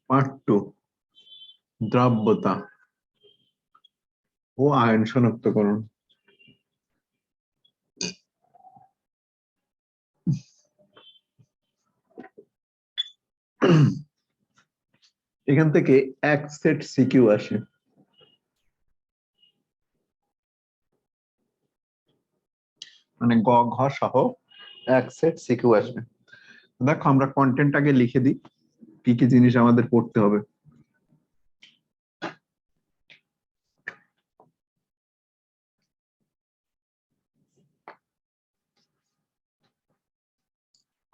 Part 2 দ্রব্যতা ও ion শনাক্তকরণ। এখান থেকে এক সেট সিকিউ আসে। মানে গ ঘ সহ এক সেট সিকিউ আসবে। দেখো আমরা কন্টেন্ট আগে লিখে দিই, কি কি জিনিস আমাদের পড়তে হবে।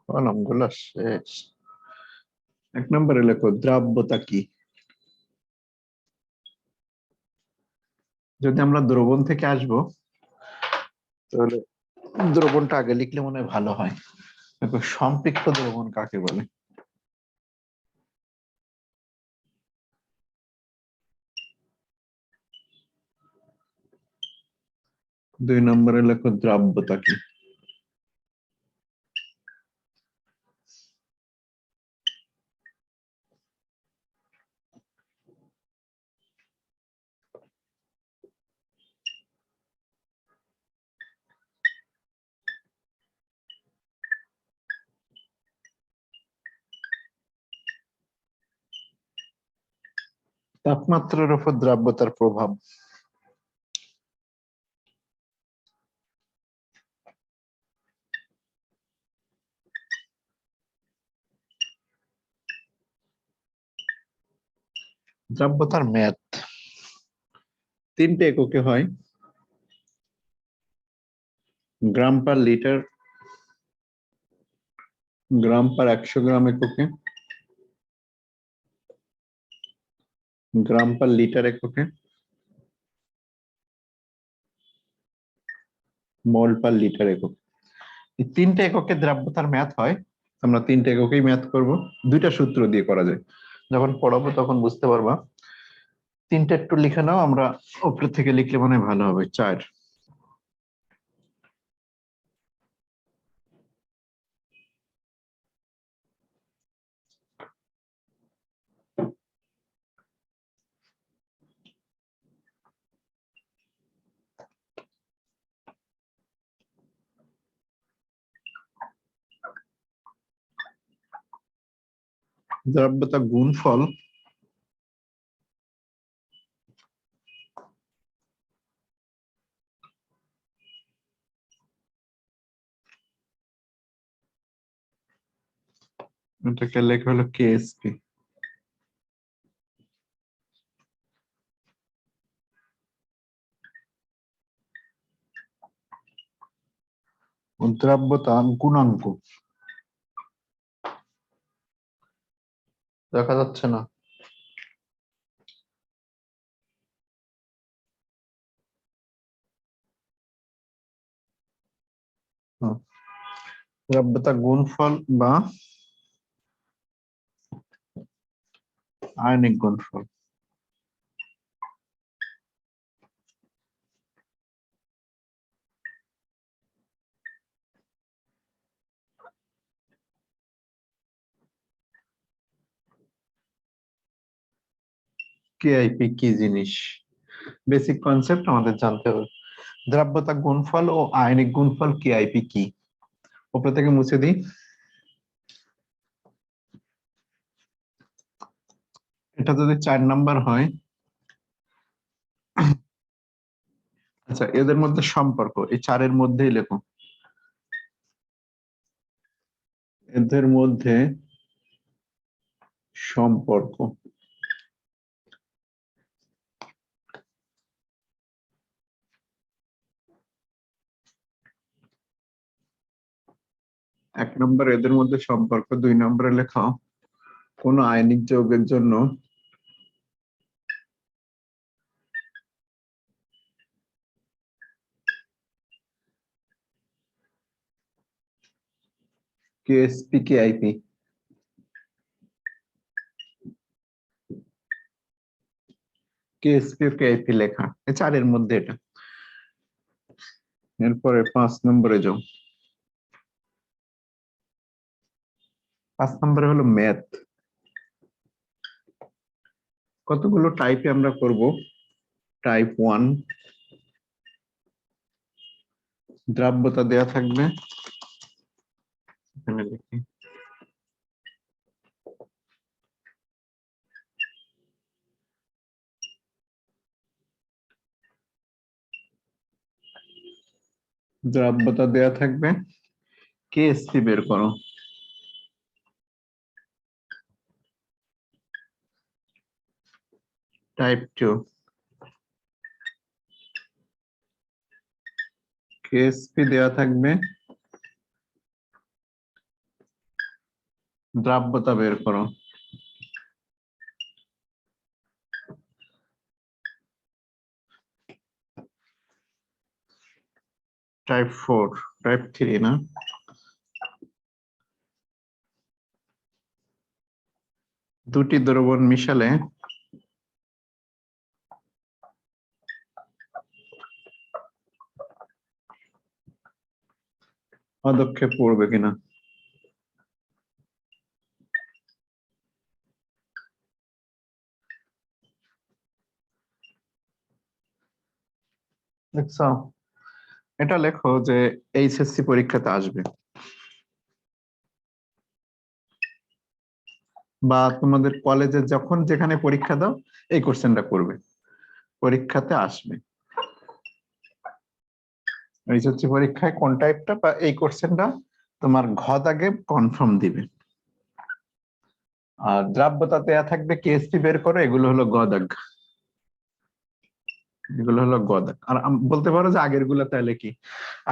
কলমগুলো শেষ। 1 নম্বরে লেখো দ্রব্যতা কি। যদি আমরা দ্রবণ থেকে আসবো তাহলে দ্রবণটা আগে লিখলে মনে হয় ভালো হয়। দেখো সম্পৃক্ত দ্রবণ কাকে বলে। দুই নম্বরে লেখো দ্রব্যতা কি। তাপমাত্রার উপর দ্রব্যতার প্রভাব। দ্রব্যতার ম্যাথ 3টে এককে হয়, গ্রাম পার লিটার, গ্রাম পার 100 গ্রাম এককে, গ্রাম পার লিটার এককে, মোল পার লিটার একক। এই 3টে এককে দ্রব্যতার ম্যাথ হয়। আমরা 3টে এককেই ম্যাথ করব। 2টা সূত্র দিয়ে করা যায়, যখন পড়াবো তখন বুঝতে পারবা। 3টে একটু লিখে নাও, আমরা উপরে থেকে লিখলে মনে হয় ভালো হবে। 4 দ্রব্যতা গুণফল এটাকে লেখা হলো কেএসপি। দ্রব্যতা গুণাঙ্ক দেখা যাচ্ছে না। দ্রব্যতা গুণফল বা আয়নিক গুণফল। কেআইপি কি জিনিস, বেসিক কনসেপ্ট আমাদের জানতে হবে। দ্রব্যতা গুণফল ও আয়নিক গুণফল কেআইপি কি। উপর থেকে মুছে দিই। এটা যদি 4 নাম্বার হয়, আচ্ছা এদের মধ্যে সম্পর্ক এই 4-এর মধ্যেই লেখো। এদের মধ্যে সম্পর্ক। এক নম্বর এদের মধ্যে সম্পর্ক। 2 নম্বরে লেখাও কোন আয়নিক যৌগের জন্য কেএসপি কেআইপি। কেএসপি ও কেআইপি লেখা এই 4-এর মধ্যে এটা। এরপরে 5 নম্বরে যাও। 5 নম্বরে হলো ম্যাথ। কতগুলো টাইপে আমরা করব। টাইপ 1 দ্রাব্যতা দেয়া থাকবে, এখানে লিখি দ্রাব্যতা দেয়া থাকবে, কেএসপি বের করো। টাইপ 2 কেএসপি দেয়া থাকবে, দ্রাব্যতা বের করো। টাইপ 4 টাইপ 3 না, দুটি দ্রবণ মিশালে পদক্ষেপ পড়বে কিনা। দেখছো, এটা লেখো যে এইচএসসি পরীক্ষাতে আসবে, বা তোমাদের কলেজে যখন যেখানে পরীক্ষা দাও এই কোশ্চেনটা করবে, পরীক্ষাতে আসবে। এইচএসসি পরীক্ষায় কোন টাইপটা বা এই কোশ্চেনটা তোমার ঘ দাগে কনফার্ম দিবে। আর দ্রাব্যতা দেয়া থাকবে, কেএসপি বের করো, এগুলো হলো গ দাগ, এগুলো হলো গ দাগ। আর বলতে পারো যে আগের গুলা তাহলে কি,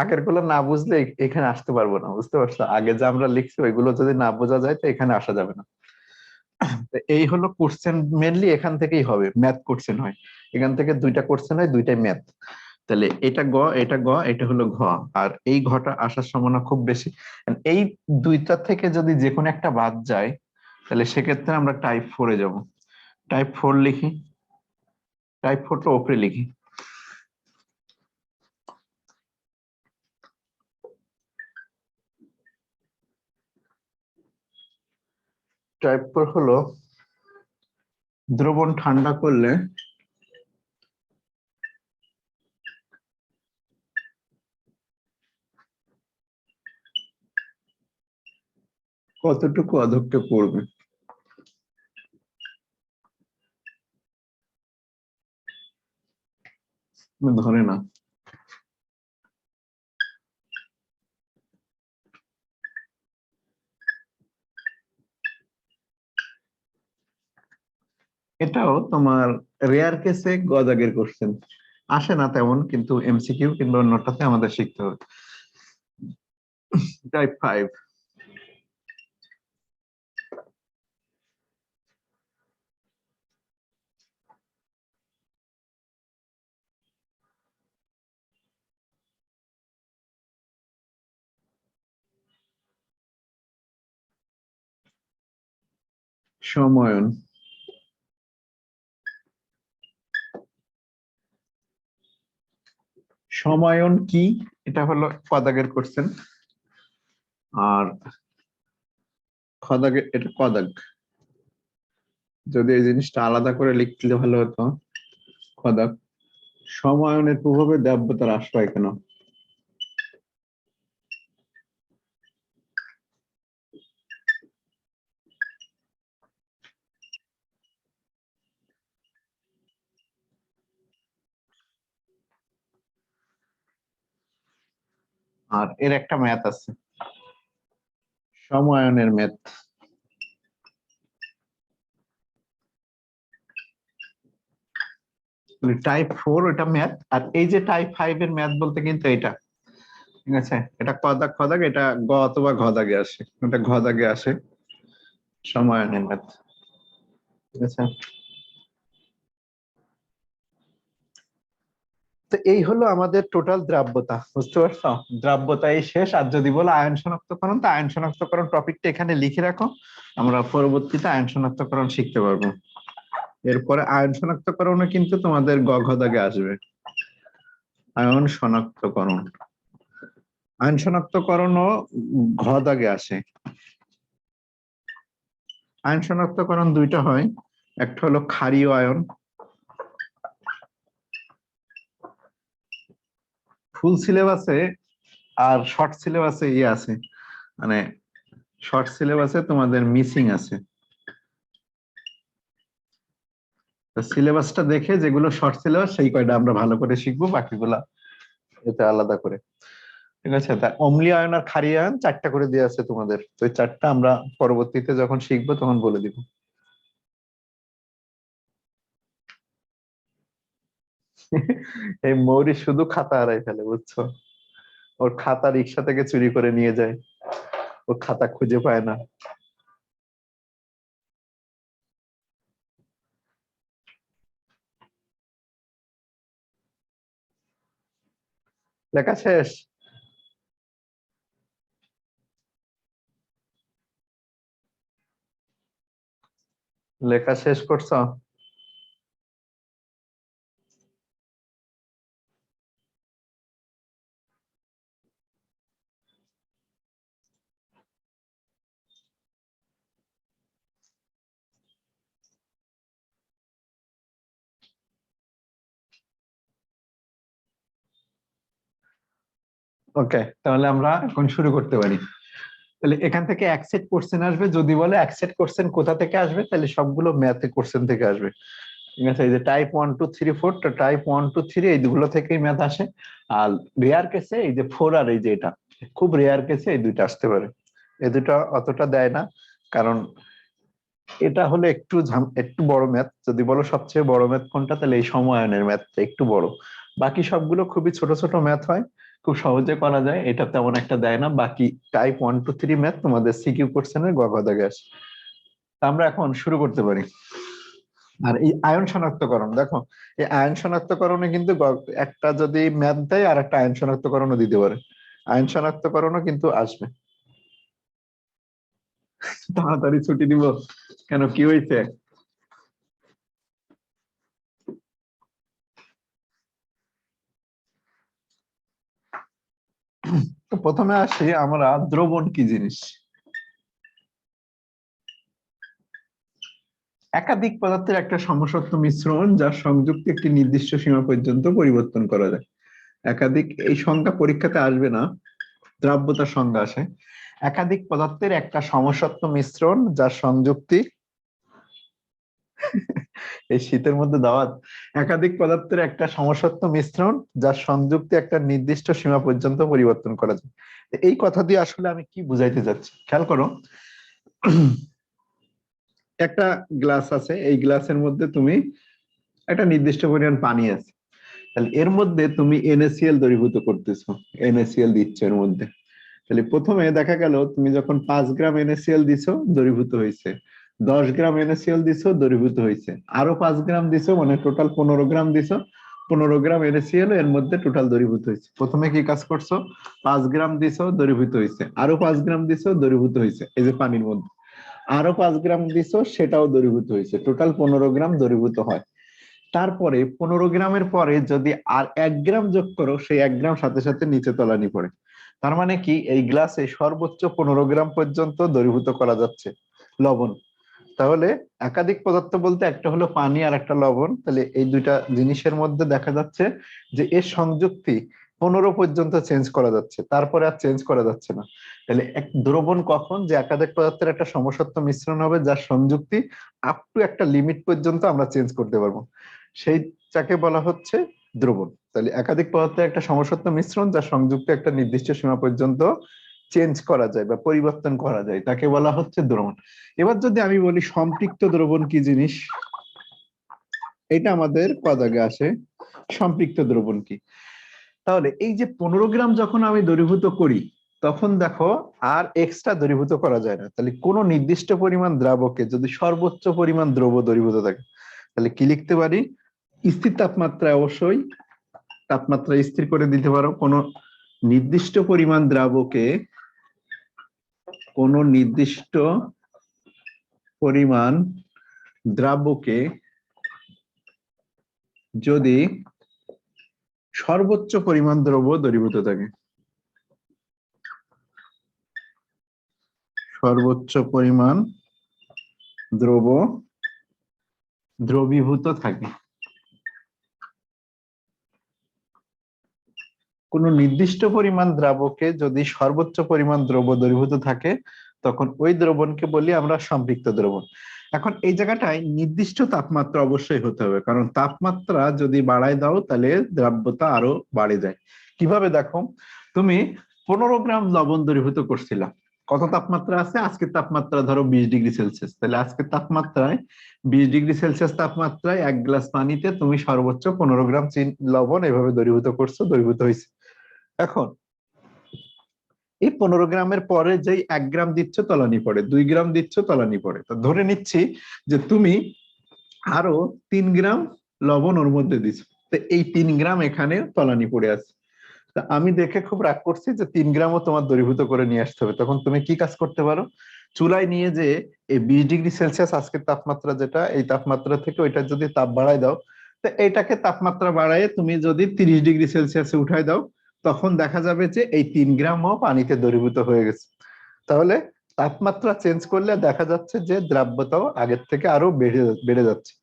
আগের গুলো না বুঝলে এখানে আসতে পারবো না, বুঝতে পারছো? আগে যে আমরা লিখছি ওইগুলো যদি না বোঝা যায় তো এখানে আসা যাবে না। তো এই হলো কোশ্চেন, মেনলি এখান থেকেই হবে, ম্যাথ কোশ্চেন হয় এখান থেকে, দুইটা কোশ্চেন হয়, দুইটাই ম্যাথ। তাহলে এটা গ, এটা গ, এটা হলো ঘ। আর এই ঘটা আসার সম্ভাবনা খুব বেশি। And এই দুইটা থেকে যদি যে কোনো একটা বাদ যায় তাহলে সেক্ষেত্রে আমরা টাইপ 4-এ যাব। টাইপ 4 লিখি, টাইপ 4টা ওপরে লিখি। টাইপ 4 হলো দ্রবণ ঠান্ডা করলে কতটুকু অধক্ষেপ পড়বে। ধরে না, এটাও তোমার রেয়ার কেসে গদাগের কোশ্চেন আসে না তেমন, কিন্তু এমসিকিউ কিংবা অন্যটাতে আমাদের শিখতে হবে। টাইপ 5 সময়ন। সময়ন কি, এটা হলো কদাগের কোশ্চেন। আর খদাগে, এটা কদাগ, যদি এই জিনিসটা আলাদা করে লিখলে ভালো হতো। খদাগ সময়নের প্রভাবে দ্রাব্যতা হ্রাস পায় কেন। আর এর একটা ম্যাথ আছে, সময়নের ম্যাথ। টাইপ 4 এটা ম্যাথ, আর এই যে টাইপ 5 এর ম্যাথ বলতে কিন্তু এটা, ঠিক আছে, এটা কদাগ খদাগ, এটা গ অথবা ঘ দাগে আসে, এটা ঘ দাগে আসে, সময়নের ম্যাথ, ঠিক আছে। তো এই হলো আমাদের টোটাল দ্রাব্যতা, বুঝতে পারছো? দ্রাব্যতা এই শেষ। আর যদি বলো আয়ন শনাক্তকরণ, তো আয়ন শনাক্তকরণ টপিকটা এখানে লিখে রাখো, আমরা পরবর্তীতে আয়ন শনাক্তকরণ শিখতে পারবো। এরপরে আয়ন শনাক্তকরণও কিন্তু তোমাদের গ ঘ দাগে আসবে। আয়ন শনাক্তকরণ, আয়ন শনাক্তকরণও ঘ দাগে আসে। আয়ন শনাক্তকরণ দুইটা হয়, একটা হলো ক্ষারীয় আয়ন, ফুল সিলেবাসে আর শর্ট সিলেবাসে আছে, মানে শর্ট সিলেবাসে তোমাদের মিসিং আছে। সিলেবাসটা দেখে যেগুলো শর্ট সিলেবাস সেই কয়টা আমরা ভালো করে শিখবো, বাকিগুলা এটা আলাদা করে। ঠিক আছে, তা অম্লীয় আয়ন আর ক্ষারীয় আয়ন 4টা করে দেওয়া আছে তোমাদের, তো এই 4টা আমরা পরবর্তীতে যখন শিখবো তখন বলে দিব। এই মৌরি শুধু খাতা হারাই ফেলে, বুঝছো? ওর খাতা রিক্সা থেকে চুরি করে নিয়ে যায়, ও খাতা খুঁজে পায় না। লেখা শেষ? লেখা শেষ করছো? ওকে, তাহলে আমরা এখন শুরু করতে পারি। তাহলে এখান থেকে এক সেট কোশ্চেন আসবে, যদি বলে এক সেট কোশ্চেন কোথা থেকে আসবে, তাহলে সবগুলো ম্যাথে কোশ্চেন থেকে আসবে। ঠিক আছে, এই যে টাইপ 1 2 3 4, টাইপ 1 2 3 এই দুগুলো থেকেই ম্যাথ আসে। আর রেয়ার কেসে এই যে 4 আর এই যে এটা, খুব রেয়ার কেসে এই দুইটা আসতে পারে। এই দুটো অতটা দেয় না, কারণ এটা হলে একটু বড় ম্যাথ। যদি বলো সবচেয়ে বড় ম্যাথ কোনটা, তাহলে এই সময়ায়নের ম্যাথটা একটু বড়। বাকি সবগুলো খুবই ছোট ছোট ম্যাথ হয়, খুব সহজে করা যায়, এটা তেমন একটা দেয় না। বাকি টাইপ 1 2 3 ম্যাথ তোমাদের সিকিউ কোশ্চেনের গ ঘ দাগে আসে। তা আমরা এখন শুরু করতে পারি। আর এই আয়ন শনাক্তকরণ দেখো, এই আয়ন শনাক্তকরণে কিন্তু একটা যদি ম্যাথ দেয় আর একটা আয়ন শনাক্তকরণও দিতে পারে, আয়ন শনাক্তকরণও কিন্তু আসবে। তাড়াতাড়ি ছুটি দিব কেন, কি হয়েছে? তো প্রথমে আসি আমরা দ্রবণ কি জিনিস। একাধিক পদার্থের একটা সমসত্ব মিশ্রণ যার সংযুক্তি একটি নির্দিষ্ট সীমা পর্যন্ত পরিবর্তন করা যায়। একাধিক, এই সংজ্ঞা পরীক্ষাতে আসবে না, দ্রাব্যতার সংজ্ঞা আসে। একাধিক পদার্থের একটা সমসত্ব মিশ্রণ যার সংযুক্তি, এই শীতের মধ্যে দাওয়াত, একাধিক পদার্থের একটা সমসত্ব মিশ্রণ যার সংযুক্তি একটা নির্দিষ্ট সীমা পর্যন্ত পরিবর্তন করা যায়। এই কথা দিয়ে আসলে আমি কি বুঝাইতে যাচ্ছি খেয়াল করো। একটা গ্লাস আছে, এই গ্লাসের মধ্যে তুমি একটা নির্দিষ্ট পরিমাণ পানি আছে, তাহলে এর মধ্যে তুমি NaCl দ্রবীভূত করতেছো, NaCl দিচ্ছ এর মধ্যে। তাহলে প্রথমে দেখা গেল তুমি যখন 5 গ্রাম NaCl দিছো দ্রবীভূত হয়েছে, 10 গ্রাম NaCl দিছো দ্রবীভূত হয়েছে, আরো 5 গ্রাম দিছো, মানে টোটাল 15 গ্রাম দিছো, 15 গ্রাম NaCl এর মধ্যে টোটাল দ্রবীভূত হয়েছে। প্রথমে কি কাজ করছো, 5 গ্রাম দিছো দ্রবীভূত হয়েছে, আরো 5 গ্রাম দিছো দ্রবীভূত হয়েছে এই যে পানির মধ্যে, আরো 5 গ্রাম দিছো সেটাও দ্রবীভূত হয়েছে, টোটাল 15 গ্রাম দ্রবীভূত হয়। তারপরে 15 গ্রামের পরে যদি আর 1 গ্রাম যোগ করো, সেই 1 গ্রাম সাথে সাথে নিচে তলানি পড়ে। তার মানে কি, এই গ্লাসে সর্বোচ্চ 15 গ্রাম পর্যন্ত দ্রবীভূত করা যাচ্ছে লবণ। তাহলে একাধিক পদার্থ বলতে একটা হলো পানি আর একটা লবণ, তাহলে এই দুইটা জিনিসের মধ্যে দেখা যাচ্ছে যে এর সংযুক্তি 15 পর্যন্ত চেঞ্জ করা যাচ্ছে, তারপরে আর চেঞ্জ করা যাচ্ছে না। তাহলে এক দ্রবণ কখন, যে একাধিক পদার্থের একটা সমসত্ব মিশ্রণ হবে যার সংযুক্তি আপ টু একটা লিমিট পর্যন্ত আমরা চেঞ্জ করতে পারবো, সেইটাকে বলা হচ্ছে দ্রবণ। তাহলে একাধিক পদার্থের একটা সমসত্ব মিশ্রণ যার সংযুক্তি একটা নির্দিষ্ট সীমা পর্যন্ত চেঞ্জ করা যায় বা পরিবর্তন করা যায়, তাকে বলা হচ্ছে দ্রবণ। এবার যদি আমি বলি সম্পৃক্ত দ্রবণ কি জিনিস, এটা আমাদের পদাগে আসে। সম্পৃক্ত দ্রবণ কি, তাহলে এই যে 15 গ্রাম যখন আমি দ্রবীভূত করি, তখন দেখো আর এক্সট্রা দ্রবীভূত করা যায় না। তাহলে কোন নির্দিষ্ট পরিমাণ দ্রাবকে যদি সর্বোচ্চ পরিমাণ দ্রব্য দ্রবীভূত থাকে, তাহলে কি লিখতে পারি, স্থির তাপমাত্রায়, অবশ্যই তাপমাত্রা স্থির করে দিতে পারো, কোন নির্দিষ্ট পরিমাণ দ্রাবকে, কোন নির্দিষ্ট পরিমাণ দ্রাবকে যদি সর্বোচ্চ পরিমাণ দ্রব্য দ্রবীভূত থাকে, সর্বোচ্চ পরিমাণ দ্রব্য দ্রবীভূত থাকে। কোন নির্দিষ্ট পরিমাণ দ্রাবকে যদি সর্বোচ্চ পরিমাণ দ্রব্য দ্রবীভূত থাকে তখন ওই দ্রবণকে বলি আমরা সম্পৃক্ত দ্রবণ। এখন এই জায়গাটায় নির্দিষ্ট তাপমাত্রা অবশ্যই হতে হবে, কারণ তাপমাত্রা যদি বাড়ায় দাও তাহলে দ্রাব্যতা আরো বাড়ে যায়। কিভাবে দেখো, তুমি 15 গ্রাম লবণ দ্রবীভূত করছিলা, কত তাপমাত্রা আছে? আজকের তাপমাত্রা ধরো 20 ডিগ্রি সেলসিয়াস, তাহলে আজকের তাপমাত্রায় 20 ডিগ্রি সেলসিয়াস তাপমাত্রায় 1 গ্লাস পানিতে তুমি সর্বোচ্চ 15 গ্রাম লবণ এভাবে দ্রবীভূত করছো, দ্রবীভূত হয়েছে। এখন এই 15 গ্রামের পরে যেই 1 গ্রাম দিচ্ছ তলানি পড়ে, 2 গ্রাম দিচ্ছ তলানি পড়ে, তো ধরে নিচ্ছি যে তুমি আরো 3 গ্রাম লবণ ওর মধ্যে দিচ্ছ, তো এই 3 গ্রাম এখানে তলানি পড়ে আছে। তা আমি দেখে খুব রাগ করছি যে 3 গ্রামও তোমার দ্রবীভূত করে নিয়ে আসতে হবে। তখন তুমি কি কাজ করতে পারো, চুলায় নিয়ে যে এই 20 ডিগ্রি সেলসিয়াস আজকের তাপমাত্রা যেটা, এই তাপমাত্রা থেকে ওইটা যদি তাপ বাড়ায় দাও, তো এইটাকে তাপমাত্রা বাড়ায় তুমি যদি 30 ডিগ্রি সেলসিয়াসে উঠায় দাও, তখন দেখা যাবে যে এই 3 গ্রামও পানিতে দ্রবীভূত হয়ে গেছে। তাহলে তাপমাত্রা চেঞ্জ করলে দেখা যাচ্ছে যে দ্রাব্যতাও আগের থেকে আরো বেড়ে যাচ্ছে,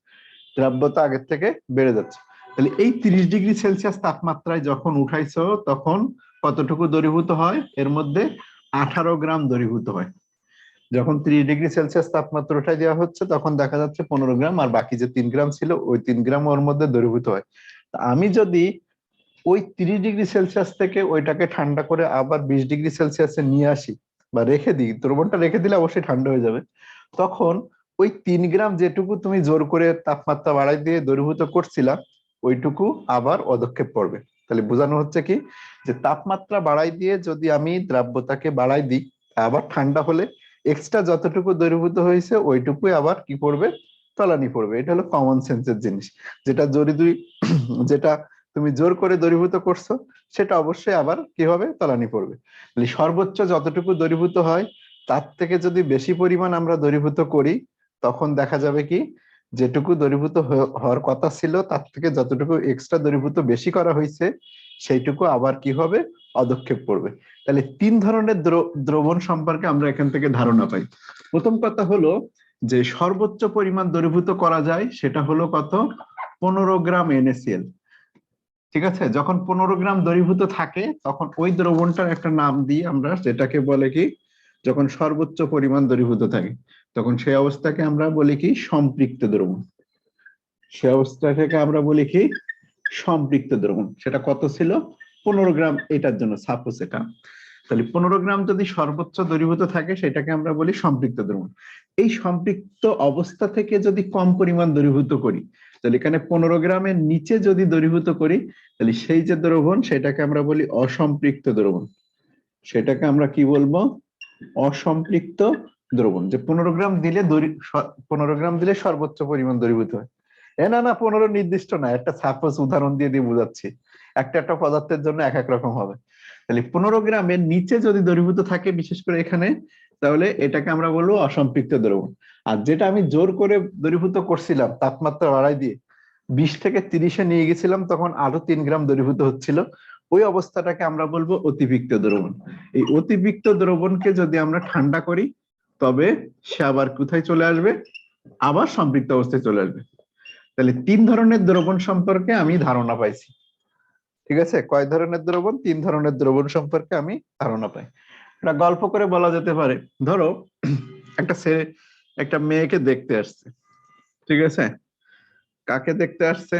দ্রাব্যতা আগের থেকে বেড়ে যাচ্ছে। তাহলে এই 30 ডিগ্রি সেলসিয়াস তাপমাত্রায় যখন উঠাইছো তখন কতটুকু দ্রবীভূত হয়? এর মধ্যে 18 গ্রাম দ্রবীভূত হয়। যখন 30 ডিগ্রি সেলসিয়াস তাপমাত্রা উঠাই দেওয়া হচ্ছে তখন দেখা যাচ্ছে 15 গ্রাম, আর বাকি যে 3 গ্রাম ছিল ওই 3 গ্রাম ওর মধ্যে দ্রবীভূত হয়। আমি যদি ওই 30 ডিগ্রি সেলসিয়াস থেকে ওইটাকে ঠান্ডা করে আবার 20 ডিগ্রি সেলসিয়াসে নিয়ে আসি বা রেখে দিই, দ্রবণটা রেখে দিলে অবশ্যই ঠান্ডা হয়ে যাবে, তখন ওই 3 গ্রাম যেটুকু তুমি জোর করে তাপমাত্রা বাড়াই দিয়ে দ্রবীভূত করছিলা ওইটুকু আবার অধঃক্ষেপ পড়বে। তাহলে বোঝানো হচ্ছে কি, যে তাপমাত্রা বাড়াই দিয়ে যদি আমি দ্রাব্যতাকে বাড়াই দিই, আবার ঠান্ডা হলে এক্সট্রা যতটুকু দ্রবীভূত হয়েছে ওইটুকুই আবার কি পড়বে? তলানি পড়বে। এটা হলো কমন সেন্সের জিনিস। যেটা জরুরি, যেটা তুমি জোর করে দ্রবীভূত করছো সেটা অবশ্যই আবার কি হবে? তলানি পড়বে। তাহলে সর্বোচ্চ যতটুকু দ্রবীভূত হয় তার থেকে যদি বেশি পরিমাণ আমরা দ্রবীভূত করি তখন দেখা যাবে কি, যেটুকু দ্রবীভূত হওয়ার কথা ছিল তার থেকে যতটুকু এক্সট্রা দ্রবীভূত বেশি করা হয়েছে সেইটুকু আবার কি হবে? অধঃক্ষেপ পড়বে। তাহলে 3 ধরনের দ্রবণ সম্পর্কে আমরা এখান থেকে ধারণা পাই। প্রথম কথা হলো যে সর্বোচ্চ পরিমাণ দ্রবীভূত করা যায় সেটা হলো কত? 15 গ্রাম NaCl। ঠিক আছে, যখন 15 গ্রাম দ্রবীভূত থাকে তখন ওই দ্রবণটার একটা নাম দিই আমরা, যেটাকে বলে কি, যখন সর্বোচ্চ পরিমাণ দ্রবীভূত থাকে তখন সেই অবস্থাকে আমরা বলি কি? সম্পৃক্ত দ্রবণ। সে অবস্থাকে আমরা বলি কি? সম্পৃক্ত দ্রবণ। সেটা কত ছিল? 15 গ্রাম, এটার জন্য সাপোজ এটা। তাহলে 15 গ্রাম যদি সর্বোচ্চ দ্রবীভূত থাকে সেটাকে আমরা বলি সম্পৃক্ত দ্রবণ। এই সম্পৃক্ত অবস্থা থেকে যদি কম পরিমাণ দ্রবীভূত করি, তাহলে এখানে 15 গ্রামের নিচে যদি দ্রবীভূত করি তাহলে সেই যে দ্রবণ সেটাকে আমরা বলি অসম্পৃক্ত দ্রবণ। সেটাকে আমরা কি বলবো? অসম্পৃক্ত দ্রবণ। যে 15 গ্রাম দিলে 15 গ্রাম দিলে সর্বোচ্চ পরিমাণ দ্রবীভূত হয়। না না, 15 নির্দিষ্ট না, একটা সাপোজ উদাহরণ দিয়ে দিয়ে বোঝাচ্ছি। একটা একটা পদার্থের জন্য এক এক রকম হবে। তাহলে 15 গ্রামের নিচে যদি দ্রবীভূত থাকে বিশেষ করে এখানে, তাহলে এটাকে আমরা বলবো অসম্পৃক্ত দ্রবণ। আর যেটা আমি জোর করে দ্রবীভূত করছিলাম তাপমাত্রা বাড়াই দিয়ে 20 থেকে 30-এ নিয়ে গেছিলাম, তখন আরো 3 গ্রাম দ্রবীভূত হচ্ছিল, ওই অবস্থাটাকে আমরা বলবো অতিরিক্ত দ্রবণ। এই অতিরিক্ত দ্রবণকে যদি আমরা ঠান্ডা করি তবে সে আবার কোথায় চলে আসবে? আবার সম্পৃক্ত অবস্থায় চলে আসবে। তাহলে 3 ধরনের দ্রবণ সম্পর্কে আমি ধারণা পাইছি। ঠিক আছে, কয় ধরনের দ্রবণ? 3 ধরনের দ্রবণ সম্পর্কে আমি ধারণা পাই। এটা গল্প করে বলা যেতে পারে। ধরো একটা ছেলে একটা মেয়েকে দেখতে আসছে, ঠিক আছে? কাকে দেখতে আসছে?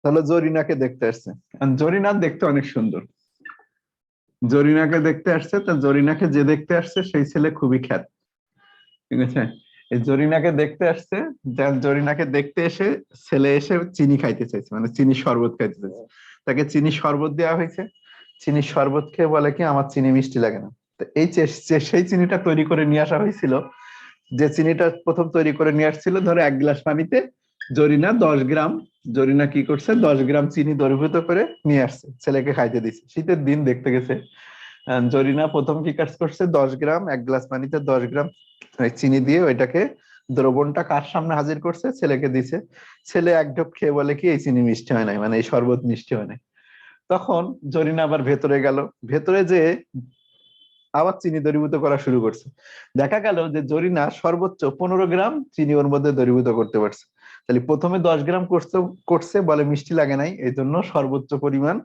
তাহলে জরিনাকে দেখতে আসছে। জরিনা দেখতে অনেক সুন্দর, জরিনাকে দেখতে আসছে। তা জরিনাকে যে দেখতে আসছে সেই ছেলে খুবই খ্যাত, ঠিক আছে? এই জরিনাকে দেখতে আসছে, জরিনাকে দেখতে এসে ছেলে এসে চিনি খাইতে চাইছে, মানে চিনি শরবত খাইতে চাইছে। তাকে চিনি শরবত দেওয়া হয়েছে। চিনি শরবত খেয়ে বলে কি, আমার চিনি মিষ্টি লাগে না। তো এই সেই চিনিটা তৈরি করে নিয়ে আসা হয়েছিল। যে চিনিটা প্রথম তৈরি করে নিয়ে আসছিল, ধরো 1 গ্লাস পানিতে জরিনা 10 গ্রাম, জরিনা কি করছে, 10 গ্রাম চিনি দ্রবীভূত করে নিয়ে আসছে, ছেলেকে খাইতে দিচ্ছে। শীতের দিন দেখতে গেছে। জরিনা প্রথম কি কাজ করছে, 10 গ্রাম 1 গ্লাস পানিতে 10 গ্রাম চিনি দিয়ে ওইটাকে দ্রবণটা কার সামনে হাজির করছে? ছেলেকে দিছে। ছেলে এক ঢোক খেয়ে বলে কি, এই চিনি মিষ্টি হয় নাই, মানে এই শরবত মিষ্টি হয় নাই। তখন জরিনা আবার ভেতরে গেল। ভেতরে যে আবার চিনি দ্রবীভূত করা শুরু করছে। দেখা গেল যে জরিনা সর্বোচ্চ 15 গ্রাম চিনি ওর মধ্যে দ্রবীভূত করতে পারছে। তাহলে প্রথমে 10 গ্রাম করতে করছে, বলে মিষ্টি লাগে নাই, এই জন্য সর্বোচ্চ পরিমাণ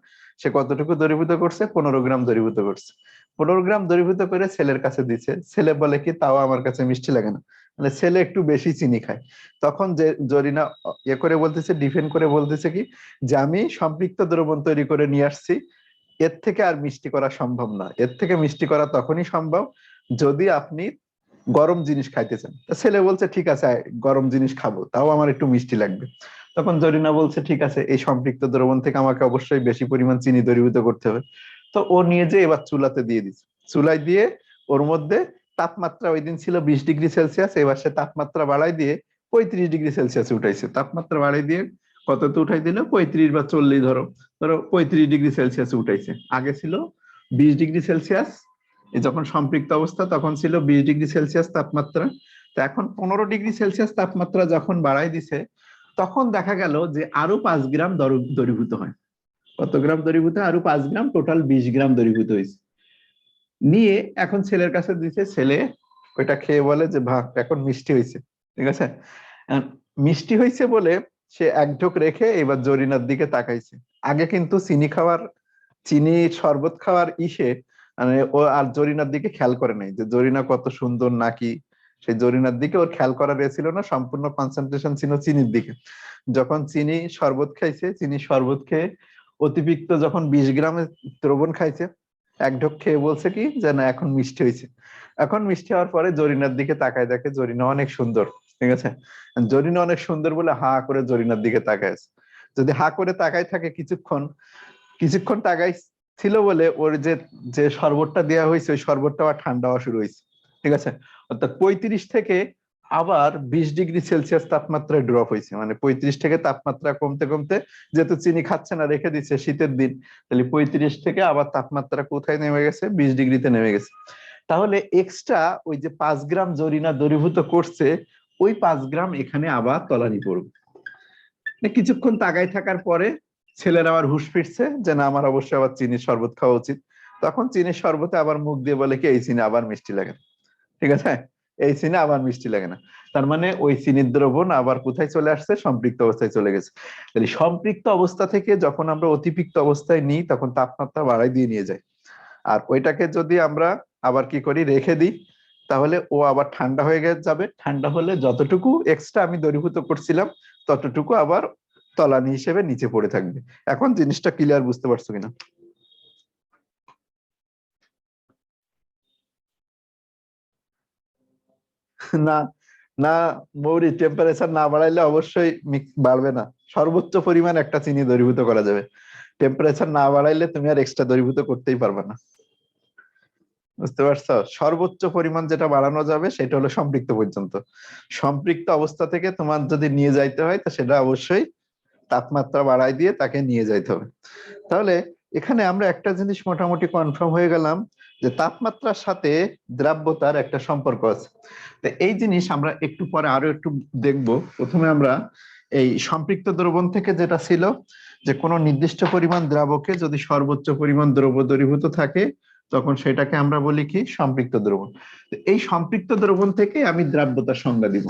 সে কতটুকু দ্রবীভূত করছে, 15 গ্রাম দ্রবীভূত করছে। 15 গ্রাম দ্রবীভূত করে ছেলের কাছে দিচ্ছে, ছেলে বলে কি তাও আমার কাছে মিষ্টি লাগে না, মানে ছেলে একটু বেশি চিনি খায়। তখন যে জরিনা ইয়ে করে বলতেছে, ডিফেন্ড করে বলতেছে কি, যে আমি সম্পৃক্ত দ্রবণ তৈরি করে নিয়ে আসছি, এর থেকে আর মিষ্টি করা সম্ভব না, এর থেকে মিষ্টি করা তখনই সম্ভব যদি আপনি গরম জিনিস খাইতে চান। ছেলে বলছে ঠিক আছে, গরম জিনিস খাবো, তাও আমার একটু মিষ্টি লাগবে। তখন জরিনা বলছে ঠিক আছে, এই সম্পৃক্ত দ্রবণ থেকে আমাকে অবশ্যই বেশি পরিমাণ চিনি দ্রবীভূত করতে হবে। তো ও নিয়ে যে এবার চুলাতে দিয়ে দিচ্ছে, চুলায় দিয়ে ওর মধ্যে তাপমাত্রা ওই দিন ছিল 20 ডিগ্রি সেলসিয়াস, এবার সে তাপমাত্রা বাড়াই দিয়ে 35 ডিগ্রি সেলসিয়াস উঠাইছে। তাপমাত্রা বাড়াই দিয়ে কততে উঠাই দিল, 35 বা 40, ধরো ধরো 35 ডিগ্রি সেলসিয়াস উঠাইছে। আগে ছিল 20 ডিগ্রি সেলসিয়াস, যখন সম্পৃক্ত অবস্থা তখন ছিল 20 ডিগ্রি সেলসিয়াস তাপমাত্রা। তো এখন 15 ডিগ্রি সেলসিয়াস তাপমাত্রা যখন বাড়াই দিছে, তখন দেখা গেল যে আরো 5 গ্রাম দ্রবীভূত হয়। কত গ্রাম দ্রবীভূত হয়? আরো 5 গ্রাম, টোটাল 20 গ্রাম দ্রবীভূত হয়েছে। নিয়ে এখন ছেলের কাছে দিছে, ছেলে ওইটা খেয়ে বলে যে ভাগ এখন মিষ্টি হয়েছে। ঠিক আছে, মিষ্টি হয়েছে বলে সে এক ঢোক রেখে এবার জরিনার দিকে তাকাইছে। আগে কিন্তু চিনি শরবত খাওয়ার ইসে মানে ও আর জরিনার দিকে খেয়াল করে নাই যে জরিনা কত সুন্দর নাকি, সেই জরিনার দিকে ওর খেয়াল করার এ ছিল না, সম্পূর্ণ কনসেন্ট্রেশন ছিল চিনির দিকে। যখন চিনি শরবত খাইছে, চিনি শরবত খেয়ে অতিরিক্ত যখন 20 গ্রামের দ্রবণ খাইছে, এক ঢোক খেয়ে বলছে কি যে না এখন মিষ্টি হয়েছে। এখন মিষ্টি হওয়ার পরে জরিনার দিকে তাকায়, দেখে জরিনা অনেক সুন্দর। ঠিক আছে, জরিনা অনেক সুন্দর বলে হা করে জরিনার দিকে তাকায় আছে। যদি হা করে তাকায় থাকে কিছুক্ষণ, কিছুক্ষণ তাকাই ছিল বলে ওর যে যে শরবতটা দেওয়া হয়েছে ওই শরবতটা আবার ঠান্ডা হওয়া শুরু হয়েছে। ঠিক আছে, অর্থাৎ 35 থেকে আবার 20 ডিগ্রি সেলসিয়াস তাপমাত্রায় ড্রপ হয়েছে, মানে 35 থেকে তাপমাত্রা কমতে কমতে, যেহেতু চিনি খাচ্ছে না রেখে দিচ্ছে শীতের দিন, তাহলে 35 থেকে আবার তাপমাত্রা কোথায় নেমে গেছে, 20 ডিগ্রিতে নেমে গেছে। তাহলে এক্সট্রা ওই যে 5 গ্রাম জরিনা দ্রবীভূত করছে, ওই 5 গ্রাম এখানে আবার তলানি পড়বে। কিছুক্ষণ তাকাই থাকার পরে ছেলের আবার হুঁশ ফিরছে যে না আমার অবশ্যই আবার চিনির শরবত খাওয়া উচিত। তখন চিনির শরবতে আবার মুখ দিয়ে বলে কি এই চিনি আবার মিষ্টি লাগে না। ঠিক আছে, এই চিনি আবার মিষ্টি লাগে না। তার মানে ওই চিনির দ্রবণ আবার কোথায় চলে আসছে, সম্পৃক্ত অবস্থায় চলে গেছে। তাহলে সম্পৃক্ত অবস্থা থেকে যখন আমরা অতিরিক্ত অবস্থায় নিই তখন তাপমাত্রা বাড়াই দিয়ে নিয়ে যাই। আর ওইটাকে যদি আমরা আবার কি করি, রেখে দিই, তাহলে ও আবার ঠান্ডা হয়ে যাবে। ঠান্ডা হলে যতটুকু এক্সট্রা আমি দ্রবীভূত করছিলাম ততটুকু আবার তলানি হিসেবে নিচে পড়ে থাকবে। এখন জিনিসটা ক্লিয়ার, বুঝতে পারছো কিনা? না না, মৌরি টেম্পারেচার না বাড়াইলে অবশ্যই বাড়বে না। সর্বোচ্চ পরিমাণ একটা চিনি দ্রবীভূত করা যাবে, টেম্পারেচার না বাড়াইলে তুমি আর এক্সট্রা দ্রবীভূত করতেই পারবে না। বুঝতে পারছো, সর্বোচ্চ পরিমাণ যেটা বাড়ানো যাবে সেটা হলো সম্পৃক্ত পর্যন্ত। সম্পৃক্ত অবস্থা থেকে তোমার যদি নিয়ে যাইতে হয় তো সেটা অবশ্যই তাপমাত্রা বাড়াই দিয়ে তাকে নিয়ে যাইতে হবে। তাহলে এখানে আমরা একটা জিনিস মোটামুটি কনফার্ম হয়ে গেলাম যে তাপমাত্রার সাথে দ্রাব্যতার একটা সম্পর্ক আছে। তো এই জিনিস আমরা একটু পরে আরো একটু দেখব। প্রথমে আমরা এই সম্পৃক্ত দ্রবণ থেকে যেটা ছিল যে কোনো নির্দিষ্ট পরিমাণ দ্রাবকে যদি সর্বোচ্চ পরিমাণ দ্রব্য দ্রবীভূত থাকে তখন সেটাকে আমরা বলি কি, সম্পৃক্ত দ্রবণ। তো এই সম্পৃক্ত দ্রবণ থেকে আমি দ্রাব্যতার সংজ্ঞা দিব।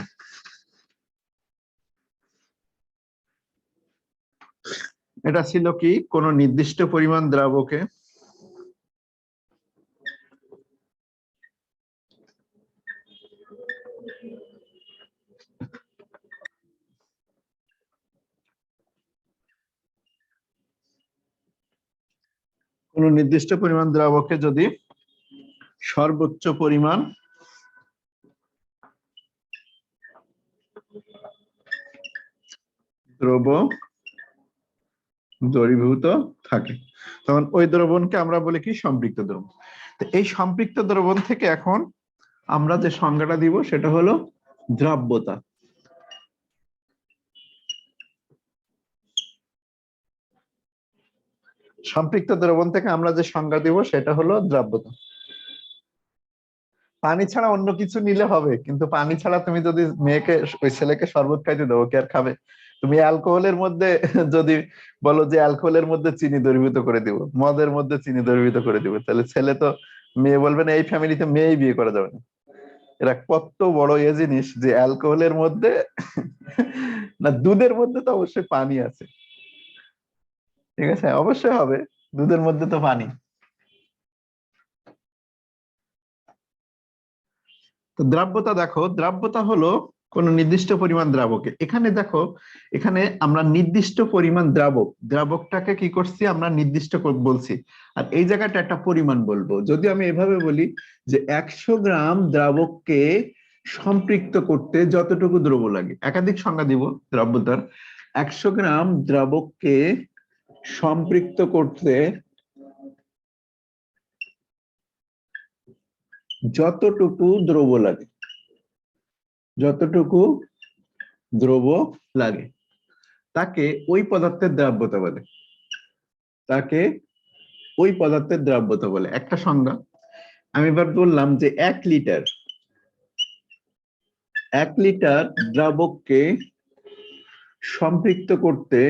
এটা ছিল কি, কোন নির্দিষ্ট পরিমাণ দ্রাবকে কোন নির্দিষ্ট পরিমাণ দ্রাবকে যদি সর্বোচ্চ পরিমাণ দ্রব্য দ্রবীভূত থাকে তখন ওই দ্রবণকে আমরা বলি কি, সম্পৃক্ত দ্রবণ। তো এই সম্পৃক্ত দ্রবণ থেকে এখন আমরা যে সংজ্ঞাটা দিব সেটা হলো দ্রাব্যতা। সম্পৃক্ত দ্রবণ থেকে আমরা যে সংজ্ঞা দিব সেটা হলো দ্রাব্যতা। পানি ছাড়া অন্য কিছু নিলে হবে, কিন্তু পানি ছাড়া তুমি যদি মেয়েকে, ওই ছেলেকে শরবত খাইতে দেবো, কে আর খাবে? তুমি অ্যালকোহলের মধ্যে যদি বলো যে অ্যালকোহলের মধ্যে চিনি দ্রবীভূত করে দিব, মদের মধ্যে চিনি দ্রবীভূত করে দিব, তাহলে ছেলে তো মেয়ে বলবে না এই ফ্যামিলিতে মেয়েই বিয়ে করা যাবে না। এরা কত বড় এ জিনিস যে অ্যালকোহলের মধ্যে না দুধের মধ্যে তো অবশ্যই পানি আছে। ঠিক আছে, অবশ্যই হবে, দুধের মধ্যে তো পানি। তো দ্রাব্যতা দেখো, দ্রাব্যতা হলো কোন নির্দিষ্ট পরিমাণ দ্রাবকে, এখানে দেখো এখানে আমরা নির্দিষ্ট পরিমাণ দ্রাবক, দ্রাবকটাকে কি করছি আমরা নির্দিষ্ট বলছি। আর এই জায়গাটা একটা পরিমাণ বলবো, যদি আমি এভাবে বলি যে 100 গ্রাম দ্রাবককে সম্পৃক্ত করতে যতটুকু দ্রব্য লাগে, একাধিক সংজ্ঞা দিব দ্রাব্যতার। 100 গ্রাম দ্রাবককে সম্পৃক্ত করতে যতটুকু দ্রব্য লাগে, যতটুকু দ্রব্য লাগে তাকে ওই পদার্থের দ্রাব্যতা বলে, তাকে ওই পদার্থের দ্রাব্যতা বলে। একটা সংজ্ঞা আমি এবার বললাম যে 1 লিটার, 1 লিটার দ্রাবককে সম্পৃক্ত করতে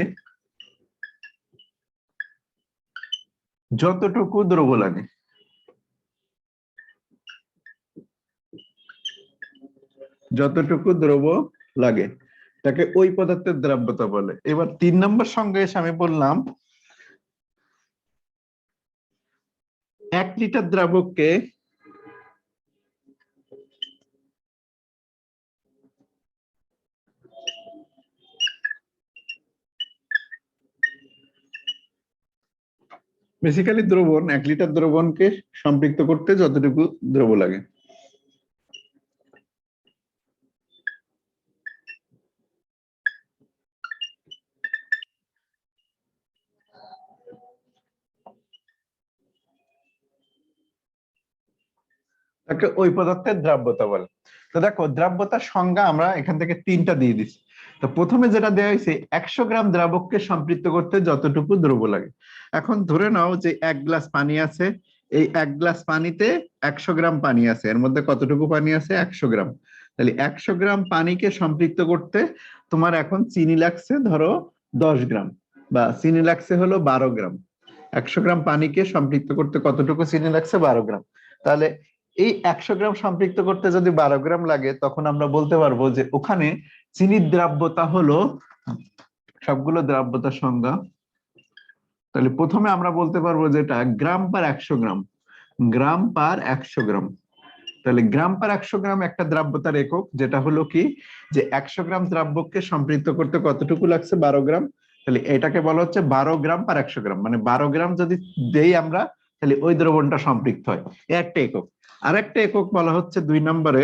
যতটুকু দ্রব্য লাগে, যতটুকু দ্রব্য লাগে তাকে ওই পদার্থের দ্রাব্যতা বলে। এবার 3 নম্বর সংজ্ঞা এসে আমি বললাম 1 লিটার দ্রাবককে বেসিক্যালি দ্রবণ, 1 লিটার দ্রবণকে সম্পৃক্ত করতে যতটুকু দ্রব্য লাগে। তাকে ওই পদার্থের দ্রাব্যতা বলে। তো দেখো দ্রাব্যতার সংজ্ঞা আমরা এখান থেকে 3টা দিয়ে দিচ্ছি। তো প্রথমে যেটা দেওয়া হয়েছে 100 গ্রাম দ্রাবককে সম্পৃক্ত করতে যতটুকু দ্রব্য লাগে। এখন ধরে নাও যে 1 গ্লাস পানি আছে, এই 1 গ্লাস পানিতে 100 গ্রাম পানি আছে, এর মধ্যে কতটুকু পানি আছে 100 গ্রাম। তাহলে 100 গ্রাম পানিকে সম্পৃক্ত করতে তোমার এখন চিনি লাগছে ধরো 10 গ্রাম, বা চিনি লাগছে হলো 12 গ্রাম। 100 গ্রাম পানিকে সম্পৃক্ত করতে কতটুকু চিনি লাগছে 12 গ্রাম। তাহলে এই 100 গ্রাম সম্পৃক্ত করতে যদি 12 গ্রাম লাগে, তখন আমরা বলতে পারবো যে ওখানে চিনির দ্রাব্যতা হলো, সবগুলো দ্রাব্যতার সংজ্ঞা। তাহলে প্রথমে আমরা বলতে পারবো যেটা গ্রাম পার 100 গ্রাম, গ্রাম পার 100 গ্রাম। তাহলে গ্রাম পার 100 গ্রাম একটা দ্রাব্যতার একক, যেটা হলো কি যে 100 গ্রাম দ্রাব্যকে সম্পৃক্ত করতে কতটুকু লাগছে 12 গ্রাম। তাহলে এটাকে বলা হচ্ছে 12 গ্রাম পার 100 গ্রাম, মানে 12 গ্রাম যদি দেই আমরা তাহলে ওই দ্রবণটা সম্পৃক্ত হয়, একটা একক। আর একটা একক বলা হচ্ছে 2 নম্বরে,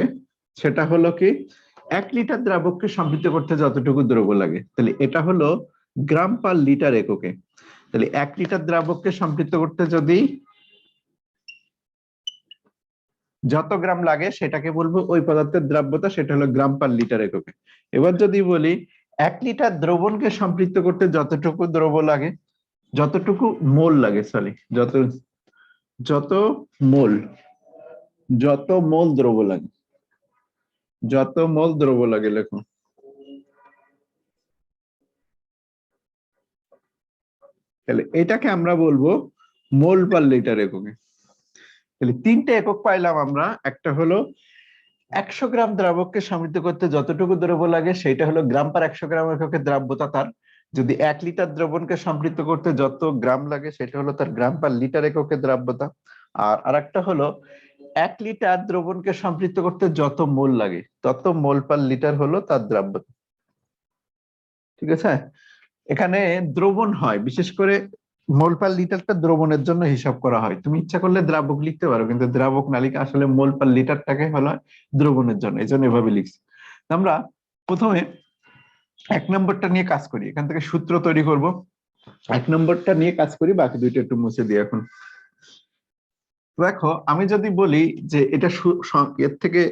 সেটা হলো কি 1 লিটার দ্রাবককে সম্পৃক্ত করতে যতটুকু দ্রব্য লাগে, তাহলে এটা হলো গ্রাম পার লিটার এককে। তাহলে 1 লিটার দ্রাবককে সম্পৃক্ত করতে যদি যত গ্রাম লাগে সেটাকে বলবো ওই পদার্থের দ্রাব্যতা, সেটা হলো গ্রাম পার লিটার এককে। এবার যদি বলি 1 লিটার দ্রবণকে সম্পৃক্ত করতে যতটুকু দ্রব্য লাগে, যতটুকু মোল লাগে, সরি যত, যত মোল, যত মোল দ্রব্য লাগে, যত মোল দ্রব্য লাগে লেখো। তাহলে এটাকে আমরা বলবো মোল পার লিটার এককে। তাহলে 3টে একক পাইলাম আমরা, একটা হলো 100 গ্রাম দ্রাবককে সমৃদ্ধ করতে যতটুকু দ্রব্য লাগে সেটা হলো গ্রাম পার 100 গ্রাম এককে দ্রাব্যতা তার। যদি 1 লিটার দ্রবণকে সম্পৃক্ত করতে যত গ্রাম লাগে সেটা হলো তার গ্রাম পার লিটার এককে দ্রাব্যতা। আর আরেকটা হলো 1 লিটার দ্রবণকে সম্পৃক্ত করতে যত মোল লাগে তত মোল পার লিটার হলো তার দ্রাব্যতা। ঠিক আছে, এখানে দ্রবণ হয় বিশেষ করে মোল পার লিটারটা দ্রবণের জন্য হিসাব করা হয়। তুমি ইচ্ছা করলে দ্রাবক লিখতে পারো, কিন্তু দ্রাবক না লিখে আসলে মোল পার লিটারটাকে হলো দ্রবণের জন্য, এই জন্য এভাবে লিখছি। আমরা প্রথমে 1 নম্বরটা নিয়ে কাজ করি, এখান থেকে সূত্র তৈরি করব। 1 নম্বরটা নিয়ে কাজ করি, বাকি দুইটা একটু মুছে দিই এখন। দেখো আমি যদি বলি যে এটা এর থেকে,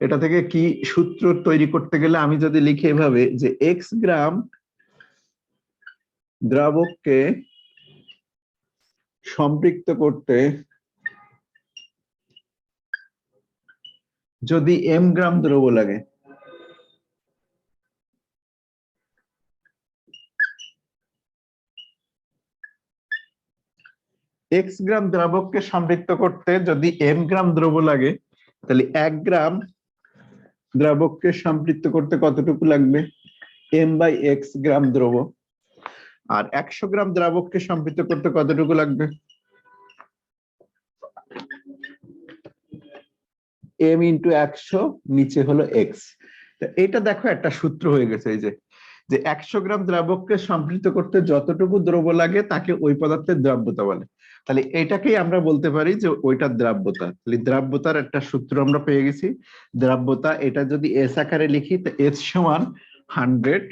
এটা থেকে কি সূত্র তৈরি করতে গেলে আমি যদি লিখি এভাবে যে এক্স গ্রাম দ্রাবককে সম্পৃক্ত করতে যদি এম গ্রাম দ্রব্য লাগে, এক্স গ্রাম দ্রাবককে সম্পৃক্ত করতে যদি এম গ্রাম দ্রব লাগে, তাহলে 1 গ্রাম দ্রাবককে সম্পৃক্ত করতে কতটুকু লাগবে? m/x গ্রাম দ্রব। আর 100 গ্রাম দ্রাবককে সম্পৃক্ত করতে কতটুকু লাগবে? m × 100, নিচে হলো x। এটা দেখো একটা সূত্র হয়ে গেছে, এই যে 100 গ্রাম দ্রাবককে সম্পৃক্ত করতে যতটুকু দ্রব লাগে তাকে ওই পদার্থের দ্রাব্যতা বলে। তাহলে এটাকেই আমরা বলতে পারি যে ওইটার দ্রাব্যতা। তাহলে দ্রাব্যতার একটা সূত্র আমরা পেয়ে গেছি। দ্রাব্যতা, এটা যদি এস আকারে লিখি তো এস সমান 100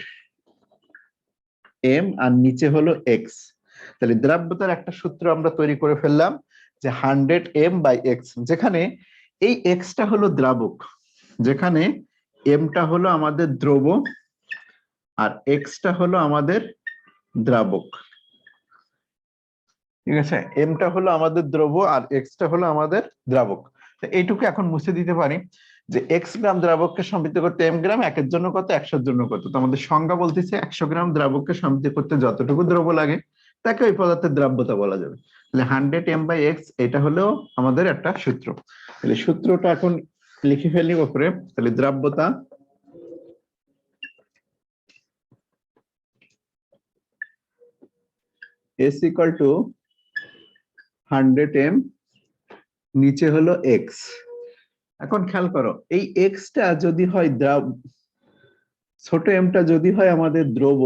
m আর নিচে হলো x। তাহলে দ্রাব্যতার একটা সূত্র আমরা তৈরি করে ফেললাম যে 100 m/x, যেখানে এই এক্সটা হলো দ্রাবক, যেখানে এমটা হলো আমাদের দ্রব আর এক্সটা হলো আমাদের দ্রাবক। ঠিক আছে, এমটা হলো আমাদের দ্রব আর এক্সটা হলো আমাদের দ্রাবক। এইটুকু এখন মুছে দিতে পারি যে এক্স গ্রাম দ্রাবককে সমৃদ্ধ করতে এম গ্রাম, একের জন্য কত, 100-র জন্য কত। তো আমাদের সংজ্ঞা বলতেছে 100 গ্রাম দ্রাবককে সমৃদ্ধ করতে যতটুকু দ্রব লাগে তাকে ওই পদার্থের দ্রাব্যতা বলা যাবে। তাহলে 100 m/x এটা হলো আমাদের একটা সূত্র। তাহলে সূত্রটা এখন লিখে ফেলি উপরে। তাহলে দ্রাব্যতা S = 100 m, নিচে হলো x। এখন খেয়াল করো, এই এক্সটা যদি হয় ছোট এমটা যদি হয় আমাদের দ্রব,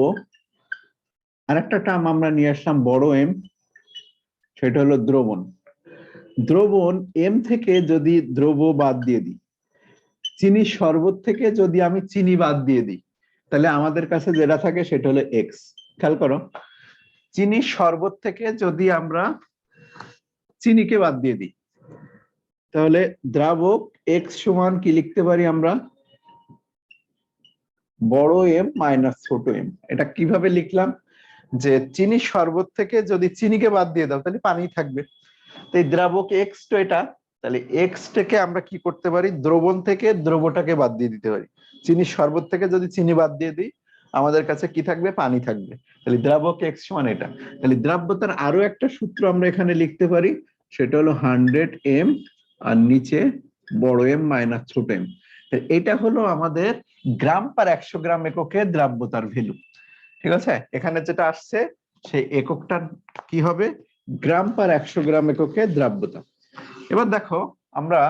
আর একটা টার্ম আমরা নিয়ে আসলাম বড় এম, সেটা হলো দ্রবণ। দ্রবণ এম থেকে যদি দ্রব বাদ দিয়ে দিই, চিনি শরবত থেকে যদি আমি চিনি বাদ দিয়ে দিই, তাহলে আমাদের কাছে যেটা থাকে সেটা হলো এক্স। খেয়াল করো, চিনি শরবত থেকে যদি আমরা চিনিকে বাদ দিয়ে দিই, তাহলে দ্রাবক এক্স সমান কি লিখতে পারি আমরা? বড় এম মাইনাস ছোট এম। এটা কিভাবে লিখলাম? যে চিনি শরবত থেকে যদি চিনিকে বাদ দিয়ে দাও তাহলে পানি থাকবে। তো এই দ্রাবক এক্স তো এটা, তাহলে এক্স থেকে আমরা কি করতে পারি? দ্রবণ থেকে দ্রবটাকে বাদ দিয়ে দিতে পারি। চিনি শরবত থেকে যদি চিনি বাদ দিয়ে দিই, আমাদের কাছে কি থাকবে? পানি থাকবে। তাহলে দ্রাবক এক্স সমান এটা। তাহলে দ্রাব্যতার আরো একটা সূত্র আমরা এখানে লিখতে পারি, সেটা হলো 100 m আর নিচে বড় এম মাইনাস ছোট এম। এটা হলো আমাদের গ্রাম/100 গ্রাম এককে দ্রাব্যতার ভ্যালু। ঠিক আছে, এখানে যেটা আসছে সেই এককটা কি হবে? গ্রাম/100 গ্রাম এককে দ্রাব্যতা। এবার দেখো, আমরা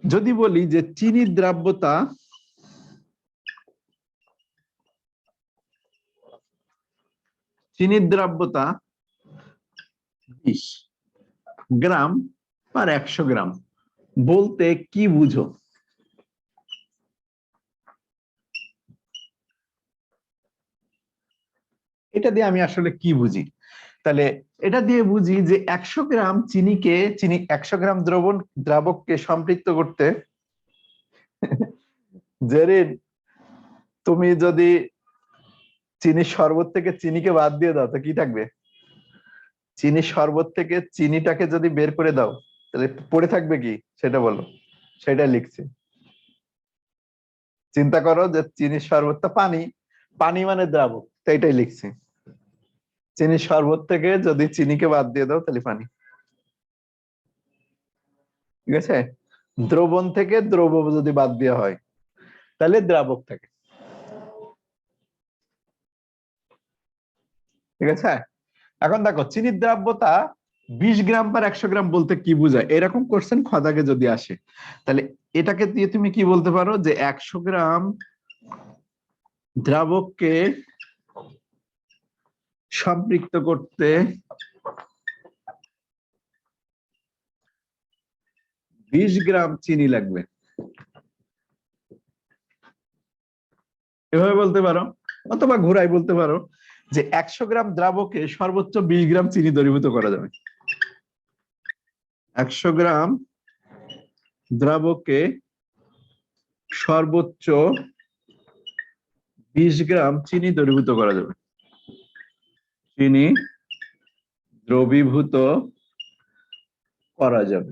যদি বলি যে চিনির দ্রাব্যতা চিনির দ্রাব্যতা 20 গ্রাম/100 গ্রাম বলতে কি বুঝো? এটা দিয়ে আমি আসলে কি বুঝি? তাহলে এটা দিয়ে বুঝি যে 100 গ্রাম চিনিকে 100 গ্রাম দ্রাবককে সম্পৃক্ত করতে, জেরিন তুমি যদি চিনির শরবত থেকে চিনিকে বাদ দিয়ে দাও তো কি থাকবে? চিনির শরবত থেকে চিনিটাকে যদি বের করে দাও তাহলে পড়ে থাকবে কি সেটা বলো। সেটা লিখছি। চিন্তা করো যে চিনির শরবতটা পানি, পানি মানে দ্রাবক, তো এটাই লিখছি। চিনির শরবত থেকে যদি চিনিকে বাদ দিয়ে দাও তাহলে পানি। ঠিক আছে, দ্রবণ থেকে দ্রব যদি বাদ দেওয়া হয় তাহলে দ্রাবক থাকে। ঠিক আছে, এখন দেখো চিনির দ্রাব্যতা 20 গ্রাম/100 গ্রাম বলতে কি বোঝায়? এরকম কোশ্চেন খদাগে যদি আসে, তাহলে এটাকে দিয়ে তুমি কি বলতে পারো? যে 100 গ্রাম দ্রাবককে সম্পৃক্ত করতে 20 গ্রাম চিনি লাগবে। এভাবে বলতে পারো, অথবা ঘুরাই বলতে পারো যে 100 গ্রাম দ্রাবকে সর্বোচ্চ 20 গ্রাম চিনি দ্রবীভূত করা যাবে। 100 গ্রাম দ্রাবকে সর্বোচ্চ 20 গ্রাম চিনি দ্রবীভূত করা যাবে। চিনি দ্রবীভূত করা যাবে।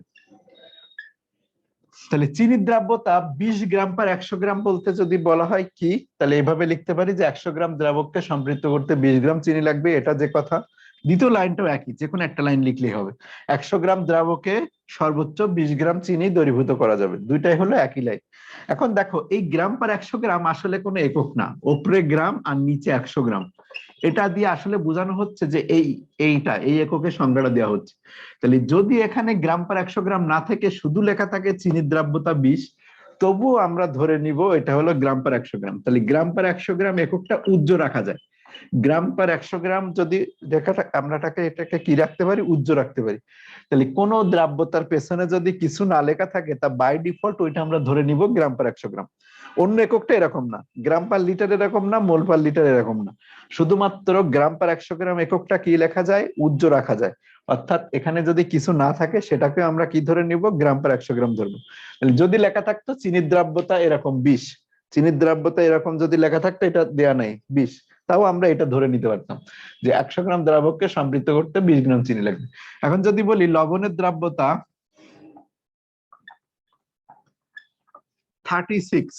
তাহলে চিনির দ্রাব্যতা 20 গ্রাম/100 গ্রাম বলতে যদি বলা হয় কি, তাহলে এইভাবে লিখতে পারি যে 100 গ্রাম দ্রাবককে সম্পৃক্ত করতে 20 গ্রাম চিনি লাগবে, এটা যে কথা। দ্বিতীয় লাইনটাও একই, যে কোনো একটা লাইন লিখলেই হবে। 100 গ্রাম দ্রাবকে সর্বোচ্চ 20 গ্রাম চিনি দ্রবীভূত করা যাবে, দুইটাই হলো একই লাইন। এখন দেখো এই গ্রাম পার 100 গ্রাম আসলে কোনো একক না, উপরে গ্রাম আর নিচে 100 গ্রাম, এটা দিয়ে আসলে বোঝানো হচ্ছে যে এই এককের সংজ্ঞাটা দেওয়া হচ্ছে। তাহলে যদি এখানে গ্রাম পার 100 গ্রাম না থেকে শুধু লেখা থাকে চিনির দ্রাব্যতা 20, তবুও আমরা ধরে নিব এটা হলো গ্রাম পার 100 গ্রাম। তাহলে গ্রাম পার 100 গ্রাম এককটা উজ্জ্ব রাখা যায়। গ্রাম পার 100 গ্রাম যদি এটাকে কি রাখতে পারি, উজ্জ্ব রাখতে পারি। তাহলে কোন দ্রাব্যতার পেছনে যদি কিছু না লেখা থাকে তা বাই ডিফল্ট ওইটা আমরা ধরে নিব গ্রাম পার 100 গ্রাম। অন্য এককটা এরকম না, গ্রাম পার লিটার এরকম না, মোল পার লিটার এরকম না, শুধুমাত্র গ্রাম পার 100 গ্রাম এককটা কি লেখা যায়, উজ্জ্ব রাখা যায়। অর্থাৎ এখানে যদি কিছু না থাকে সেটাকে আমরা কি ধরে নিব, গ্রাম পার 100 গ্রাম ধরবো। যদি লেখা থাকতো চিনির দ্রাব্যতা এরকম 20, চিনির দ্রাব্যতা এরকম যদি লেখা থাকতো, এটা দেয়া নাই 20, তাও আমরা এটা ধরে নিতে পারতাম যে 100 গ্রাম দ্রাবককে সম্পৃক্ত করতে 20 গ্রাম চিনি লাগবে। এখন যদি বলি লবণের দ্রাব্যতা 36,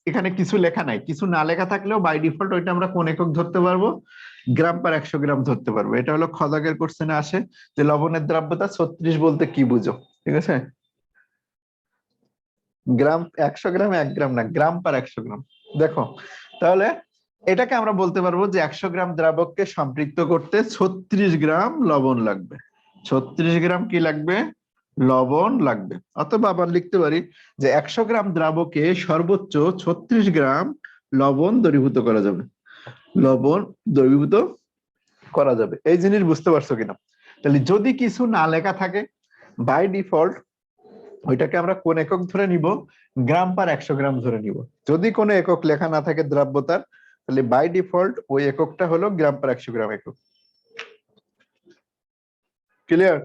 এখানে কিছু লেখা নাই, কিছু না লেখা থাকলেও বাই ডিফল্ট ওইটা আমরা কোন একক ধরতে পারবো, গ্রাম পার 100 গ্রাম ধরতে পারবো। এটা হলো খদাগের কোশ্চেনে আসে যে লবণের দ্রাব্যতা 36 বলতে কি বুঝো, ঠিক আছে? গ্রাম 100 গ্রাম 1 গ্রাম না, গ্রাম পার 100 গ্রাম। দেখো তাহলে এটাকে আমরা বলতে পারবো যে 100 গ্রাম দ্রাবককে সম্পৃক্ত করতে 36 গ্রাম লবণ লাগবে। 36 গ্রাম কি লাগবে, লবণ লাগবে। অথবা আবার লিখতে পারি যে 100 গ্রাম দ্রাবকে সর্বোচ্চ 36 গ্রাম লবণ দ্রবীভূত করা যাবে, লবণ দ্রবীভূত করা যাবে। এই জিনিস বুঝতে পারছো কিনা? তাহলে যদি কিছু না লেখা থাকে বাই ডিফল্ট ওইটাকে আমরা কোন একক ধরে নিব, গ্রাম পার 100 গ্রাম ধরে নিব। যদি কোনো একক লেখা না থাকে দ্রাব্যতার, তাহলে বাই ডিফল্ট ওই এককটা হলো গ্রাম পার 100 গ্রাম একক। ক্লিয়ার?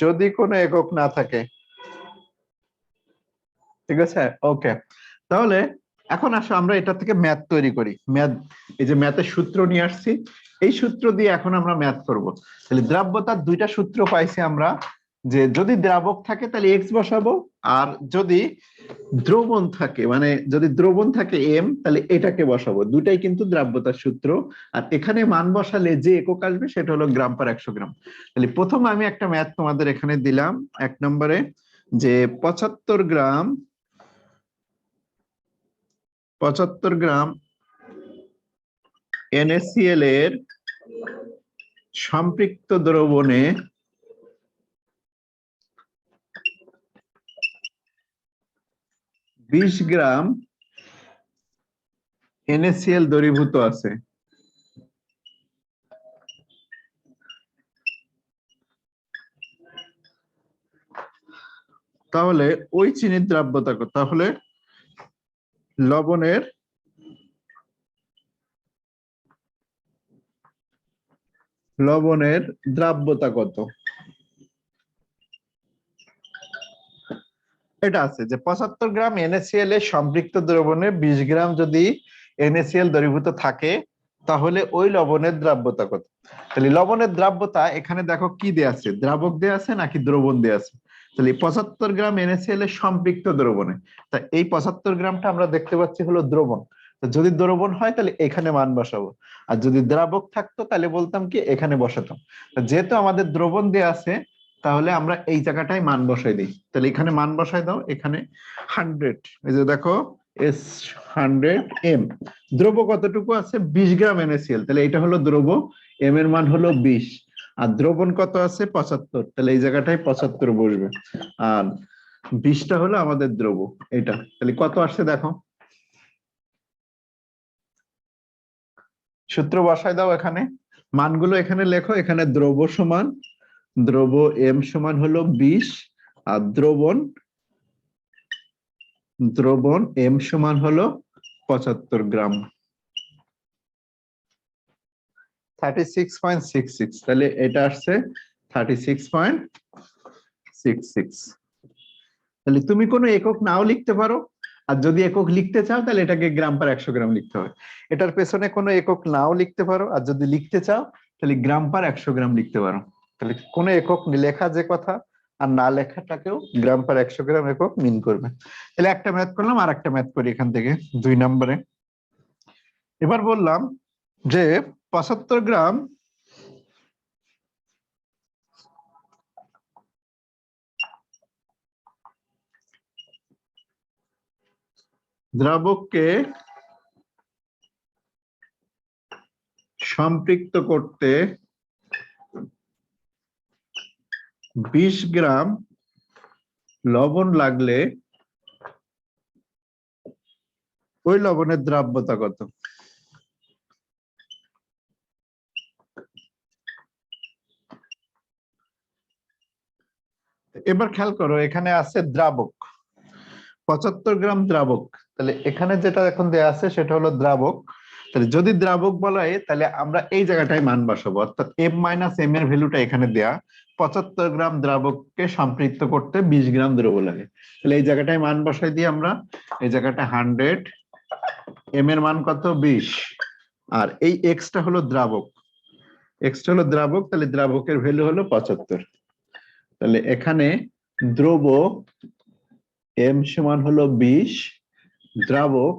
যদি কোনো একক না থাকে, ঠিক আছে, ওকে। তাহলে এখন আসো আমরা এটা থেকে ম্যাথ তৈরি করি। ম্যাথ, এই যে ম্যাথের সূত্র নিয়ে আসছি, এই সূত্র দিয়ে এখন আমরা ম্যাথ করব। তাহলে দ্রাব্যতার দুইটা সূত্র পাইছি আমরা, যে যদি দ্রাবক থাকে তাহলে এক্স বসাবো, আর যদি দ্রবণ থাকে, মানে যদি দ্রবণ থাকে এম, তাহলে এটাকে বসাবো। দুটাই কিন্তু দ্রাব্যতার সূত্র। আর এখানে মান বসালে যে একক আসবে সেটা হলো গ্রাম পার 100 গ্রাম। তাহলে প্রথম আমি একটা ম্যাথ তোমাদের এখানে দিলাম 1 নম্বরে, যে 75 গ্রাম NaCl এর সম্পৃক্ত দ্রবণে 20 গ্রাম NaCl দ্রবীভূত আছে। তাহলে ওই চিনির দ্রাব্যতা কত? তাহলে লবণের দ্রাব্যতা কত? এটা আছে যে 75 গ্রাম NaCl এর সম্পৃক্ত দ্রবণে 20 গ্রাম যদি NaCl দ্রবীভূত থাকে, তাহলে ওই লবণের দ্রাব্যতা কত? তাহলে লবণের দ্রাব্যতা এখানে দেখো কি দেয়া আছে, দ্রাবক দেয়া আছে নাকি দ্রবণ দেয়া আছে? তাহলে 75 গ্রাম NaCl এর সম্পৃক্ত দ্রবণে, তা এই 75 গ্রামটা আমরা দেখতে পাচ্ছি হলো দ্রবণ। যদি দ্রবণ হয় তাহলে এখানে মান বসাবো, আর যদি দ্রাবক থাকতো তাহলে বলতাম কি এখানে বসাতাম। যেহেতু আমাদের দ্রবণ দেয়া আছে, তাহলে আমরা এই জায়গাটায় মান বসাই দিই। তাহলে এখানে মান বসাই দাও, এখানে 100, এই যে দেখো S100M। দ্রব্য কতটুকু আছে, 20 গ্রাম NaCl, তাহলে এটা হলো দ্রব্য, এম এর মান হলো 20, আর দ্রবণ কত আছে 75, তাহলে এই জায়গাটায় 75 বসবে, আর 20টা হলো আমাদের দ্রব্য। এটা তাহলে কত আসছে দেখো, সূত্র বসাই দাও, এখানে মানগুলো এখানে লেখো। এখানে দ্রব্য এম সমান হলো 20, আর দ্রবণ এম সমান হলো 75 গ্রাম, 36.66। তাহলে এটা আসছে 36.66। তাহলে তুমি কোনো একক নাও লিখতে পারো, আর যদি একক লিখতে চাও তাহলে এটাকে গ্রাম পার 100 গ্রাম লিখতে হবে। এটার পেছনে কোনো একক নাও লিখতে পারো, আর যদি লিখতে চাও তাহলে গ্রাম পার 100 গ্রাম লিখতে পারো। তাহলে কোনো একক লেখা যে কথা, আর না লেখাটাকেও গ্রাম পার 100 গ্রাম একক মিন করবে। তাহলে একটা ম্যাথ করলাম, আর একটা ম্যাথ করি এখান থেকে 2 নম্বরে। এবার বললাম যে 75 গ্রাম দ্রাবককে সম্পৃক্ত করতে 20 গ্রাম লবণ লাগলে ওই লবণের দ্রাব্যতা কত? এবার খেয়াল করো, এখানে আছে দ্রাবক 75 গ্রাম দ্রাবক। তাহলে এখানে যেটা এখন দেয়া আছে সেটা হলো দ্রাবক। তাহলে যদি দ্রাবক বলা হয় তাহলে আমরা এই জায়গাটায় মান বসাবো, অর্থাৎ m মাইনাস m এর ভ্যালুটা এখানে দেয়া। 75 গ্রাম দ্রাবককে সম্পৃক্ত করতে 20 গ্রাম দ্রব্য লাগে। তাহলে এই জায়গাটায় মান বসাই দিই আমরা। এই জায়গাটা 100, m এর মান কত 20, আর এই এক্সটা হলো দ্রাবক, এক্সটা হলো দ্রাবক, তাহলে দ্রাবকের ভ্যালু হলো 75। তাহলে এখানে দ্রব্য m সমান হলো 20, দ্রাবক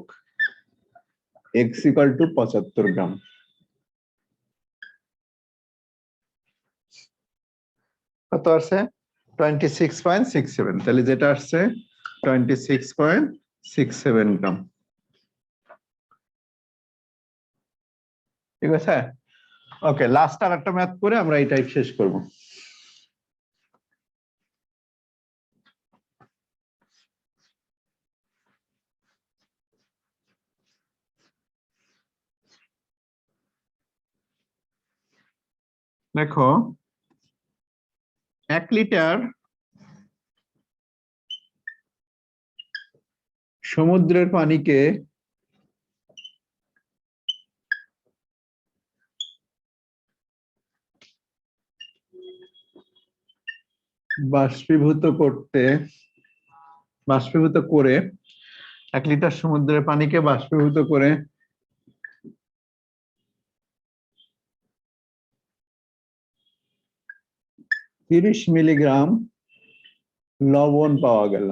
x ইকুয়াল টু 75 গ্রাম। কত আসছে? 26.67। তাহলে যেটা আসছে 26.67 গ্রাম। ঠিক আছে, ওকে। লাস্ট আর একটা ম্যাথ করে আমরা এই টাইপ শেষ করব। দেখো, 1 লিটার সমুদ্রের পানিকে বাষ্পীভূত করে 1 লিটার সমুদ্রের পানিকে বাষ্পীভূত করে 30 মিলিগ্রাম লবণ পাওয়া গেল।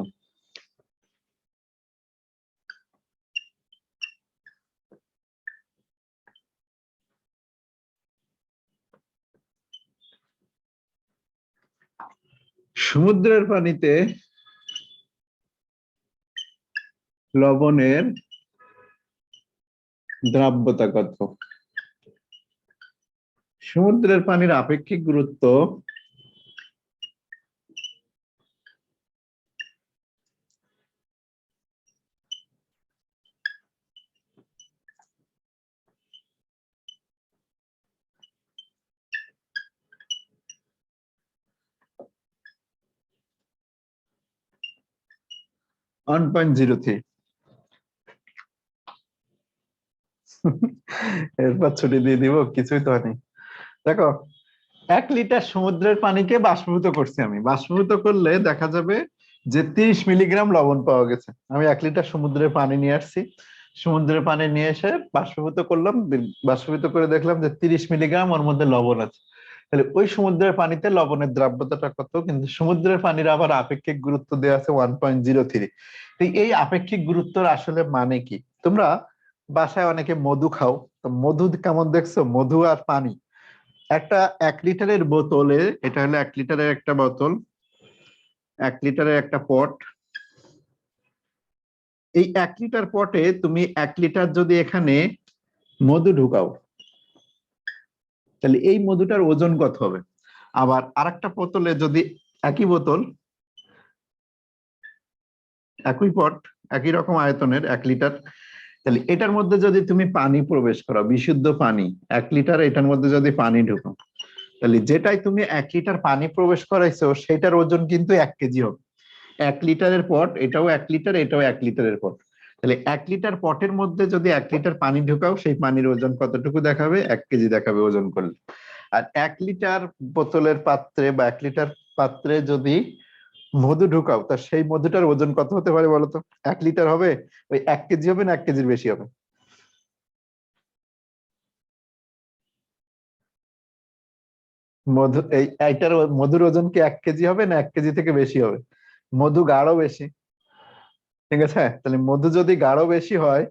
সমুদ্রের পানিতে লবণের দ্রাব্যতা কত? সমুদ্রের পানির আপেক্ষিক গুরুত্ব 1.03। এরপর ছুটি দিয়ে দিব, কিছুই তো হয়নি। দেখো, 1 লিটার সমুদ্রের পানিকে বাষ্পীভূত করছি আমি। বাষ্পীভূত করলে দেখা যাবে যে 30 মিলিগ্রাম লবণ পাওয়া গেছে। আমি 1 লিটার সমুদ্রের পানি নিয়ে আসছি, সমুদ্রের পানি নিয়ে এসে বাষ্পীভূত করলাম, বাষ্পীভূত করে দেখলাম যে 30 মিলিগ্রাম ওর মধ্যে লবণ আছে। তাহলে ওই সমুদ্রের পানিতে লবণের দ্রাব্যতাটা কত? কিন্তু সমুদ্রের পানির আবার আপেক্ষিক গুরুত্ব দেওয়া আছে 1.03। এই আপেক্ষিক গুরুত্বর আসলে মানে কি? তোমরা বাসায় অনেকে মধু খাও, তো মধু কেমন দেখছো? মধু আর পানি একটা 1 লিটারের বোতলে, এটা হলো 1 লিটারের একটা বোতল, 1 লিটারের একটা পট। এই 1 লিটার পটে তুমি 1 লিটার যদি এখানে মধু ঢুকাও তাহলে এই মধুটার ওজন কত হবে? আবার আরেকটা বোতলে যদি একই বোতল, একই পট, একই রকম আয়তনের 1 লিটার, তাহলে এটার মধ্যে যদি তুমি পানি প্রবেশ করো, বিশুদ্ধ পানি 1 লিটার, এটার মধ্যে যদি পানি ঢুকো, তাহলে যেটাই তুমি 1 লিটার পানি প্রবেশ করাইছো সেটার ওজন কিন্তু 1 কেজি হবে। 1 লিটারের পট, এটাও 1 লিটার, এটাও 1 লিটারের পট। তাহলে 1 লিটার পটের মধ্যে যদি 1 লিটার পানি ঢুকাও, সেই পানির ওজন কতটুকু দেখাবে? 1 কেজি দেখাবে ওজন করলে। আর 1 লিটার বোতলের পাত্রে বা 1 লিটার পাত্রে যদি মধু ঢুকাও, তা সেই মধুটার ওজন কত হতে পারে বলতো? 1 লিটার হবে, ওই 1 কেজি হবে না 1 কেজির বেশি হবে? মধু এইটার মধুর ওজন কি 1 কেজি হবে না 1 কেজি থেকে বেশি হবে? মধু গাঢ় বেশি, ঠিক আছে? তাহলে মধু যদি গাঢ় বেশি হয়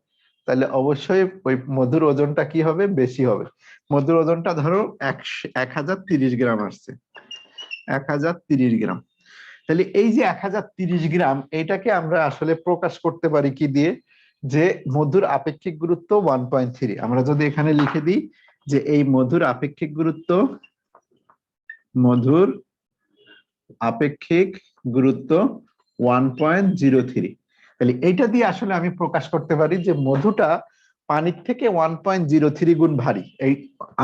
তাহলে অবশ্যই ওই মধুর ওজনটা কি হবে? বেশি হবে। মধুর ওজনটা ধরো 1030 গ্রাম আসছে, 1030 গ্রাম। তাহলে এই যে 1030 গ্রাম, এইটাকে আমরা আসলে প্রকাশ করতে পারি কি দিয়ে? যে মধুর আপেক্ষিক গুরুত্ব 1.3। আমরা যদি এখানে লিখে দিই যে এই মধুর আপেক্ষিক গুরুত্ব, মধুর আপেক্ষিক গুরুত্ব 1.03, তাহলে এইটা দিয়ে আসলে আমি প্রকাশ করতে পারি যে মধুটা পানির থেকে 1.03 গুণ ভারী। এই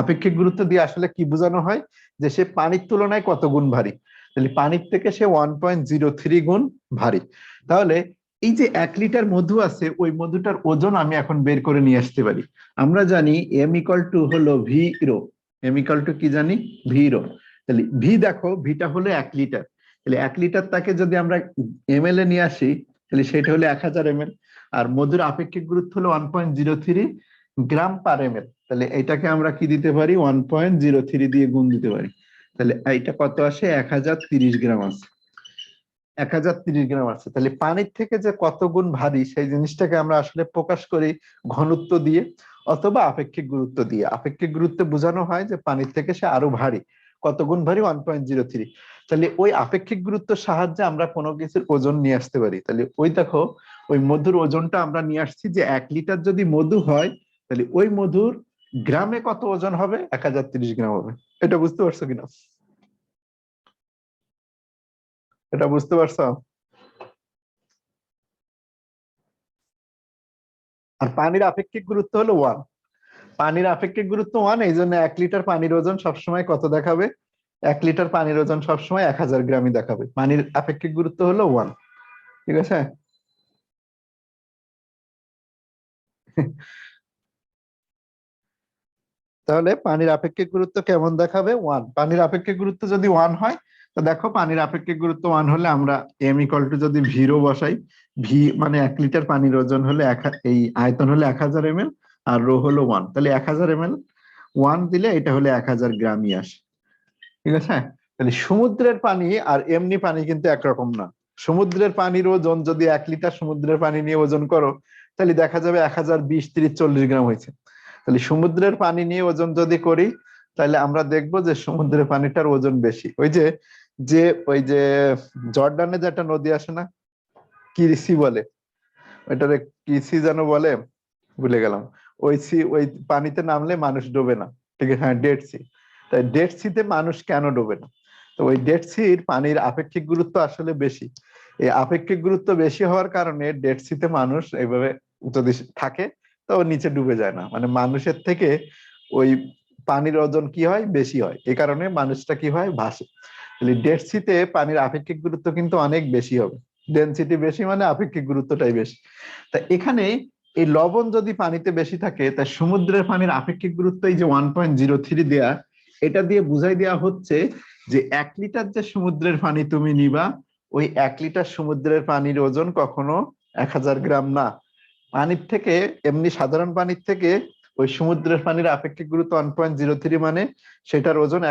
আপেক্ষিক গুরুত্ব দিয়ে আসলে কি বোঝানো হয়? যে সে পানির তুলনায় কত গুণ ভারী। তাহলে পানির থেকে সে 1.03 গুণ ভারী। তাহলে এই যে 1 লিটার মধু আছে, ওই মধুটার ওজন আমি এখন বের করে নিয়ে আসতে পারি। আমরা জানি এম ইকুয়াল টু হলো V rho. M equal to কি জানি? V rho. তাহলে ভি দেখো, ভিটা হলো 1 লিটার। তাহলে 1 লিটার তাকে যদি আমরা এমএল এ নিয়ে আসি, তাহলে সেটা হলো 1000 ml। আর মধুর আপেক্ষিক গুরুত্ব হলো 1.03 গ্রাম পার এমএল। তাহলে এটাকে আমরা কি দিতে পারি? 1.03 দিয়ে গুণ দিতে পারি। তাহলে এইটা কত আসে? 1030 গ্রাম আছে। 1030 গ্রাম আছে। তাহলে পানির থেকে যে কত গুণ ভারী সেই জিনিসটাকে আমরা আসলে প্রকাশ করি ঘনত্ব দিয়ে অথবা আপেক্ষিক গুরুত্ব দিয়ে। আপেক্ষিক গুরুত্ব বোঝানো হয় যে পানির থেকে সে আরো ভারী। কত গুণ ভারী? 1.03। তাহলে ওই আপেক্ষিক গুরুত্বের সাহায্যে আমরা কোনো কিছুর ওজন নিয়ে আসতে পারি। তাহলে ওই দেখো, ওই মধুর ওজনটা আমরা নিয়ে আসছি যে 1 লিটার যদি মধু হয় তাহলে ওই মধুর গ্রামে কত ওজন হবে? 1030 গ্রাম হবে। এটা বুঝতে পারছো কিনা? এটা বুঝতে পারছো? আর পানির আপেক্ষিক গুরুত্ব হলো 1। পানির আপেক্ষিক গুরুত্ব 1, এই জন্য 1 লিটার পানির ওজন সবসময় কত দেখাবে? 1 লিটার পানির ওজন সবসময় 1000 গ্রামই দেখাবে। পানির আপেক্ষিক গুরুত্ব হলো 1। ঠিক আছে? তাহলে পানির আপেক্ষিক গুরুত্ব কেমন দেখাবে? 1। পানির আপেক্ষিক গুরুত্ব যদি 1 হয়, তো দেখো পানির আপেক্ষিক গুরুত্ব 1 হলে আমরা এম ইকুয়াল টু যদি ভিরো বসাই, ভি মানে 1 লিটার পানির ওজন হলে এই আয়তন হলে 1000 ml, আর রো হলো 1। তাহলে 1000 ml 1 দিলে এটা হলে 1000 গ্রামই আসে। ঠিক আছে? তাহলে সমুদ্রের পানি আর এমনি পানি কিন্তু একরকম না। সমুদ্রের পানির ওজন যদি 1 লিটার সমুদ্রের পানি নিয়ে ওজন করো, তাহলে দেখা যাবে 1020, 30, 40 গ্রাম হয়েছে। তাহলে সমুদ্রের পানি নিয়ে ওজন যদি করি, তাহলে আমরা দেখবো যে সমুদ্রের পানিটার ওজন বেশি। ওই যে যে ওই যে জর্ডানে যে একটা নদী আসে না, কিরসি বলে, ওইটারে কিসি যেন বলে, ভুলে গেলাম। ওই ওই পানিতে নামলে মানুষ ডোবে না। ঠিক আছে? হ্যাঁ, ডেড সি। তাই ডেড সিতে মানুষ কেন ডোবে না? তো ওই ডেড সির পানির আপেক্ষিক গুরুত্ব আসলে বেশি। এই আপেক্ষিক গুরুত্ব বেশি হওয়ার কারণে ডেড সিতে মানুষ এইভাবে যদি থাকে তো নিচে ডুবে যায় না। মানে মানুষের থেকে ওই পানির ওজন কি হয়? বেশি হয়। এই কারণে মানুষটা কি হয়? ভাসে। ডেড সিতে পানির আপেক্ষিক গুরুত্ব কিন্তু অনেক বেশি হবে। ডেনসিটি বেশি মানে আপেক্ষিক গুরুত্বটাই বেশি। তা এখানে এই লবণ যদি পানিতে বেশি থাকে, তাই সমুদ্রের পানির আপেক্ষিক গুরুত্ব এই যে 1.03 দেয়া, এটা দিয়ে বুঝাই দেওয়া হচ্ছে যে 1 লিটার যে সমুদ্রের পানি তুমি নিবা, ওই 1 লিটার সমুদ্রের পানির ওজন কখনো 1000 গ্রাম না। পানির থেকে, এমনি সাধারণ পানির থেকে ওই সমুদ্রের পানির আপেক্ষিক গুরুত্ব 1.03 মানে সেটার ওজন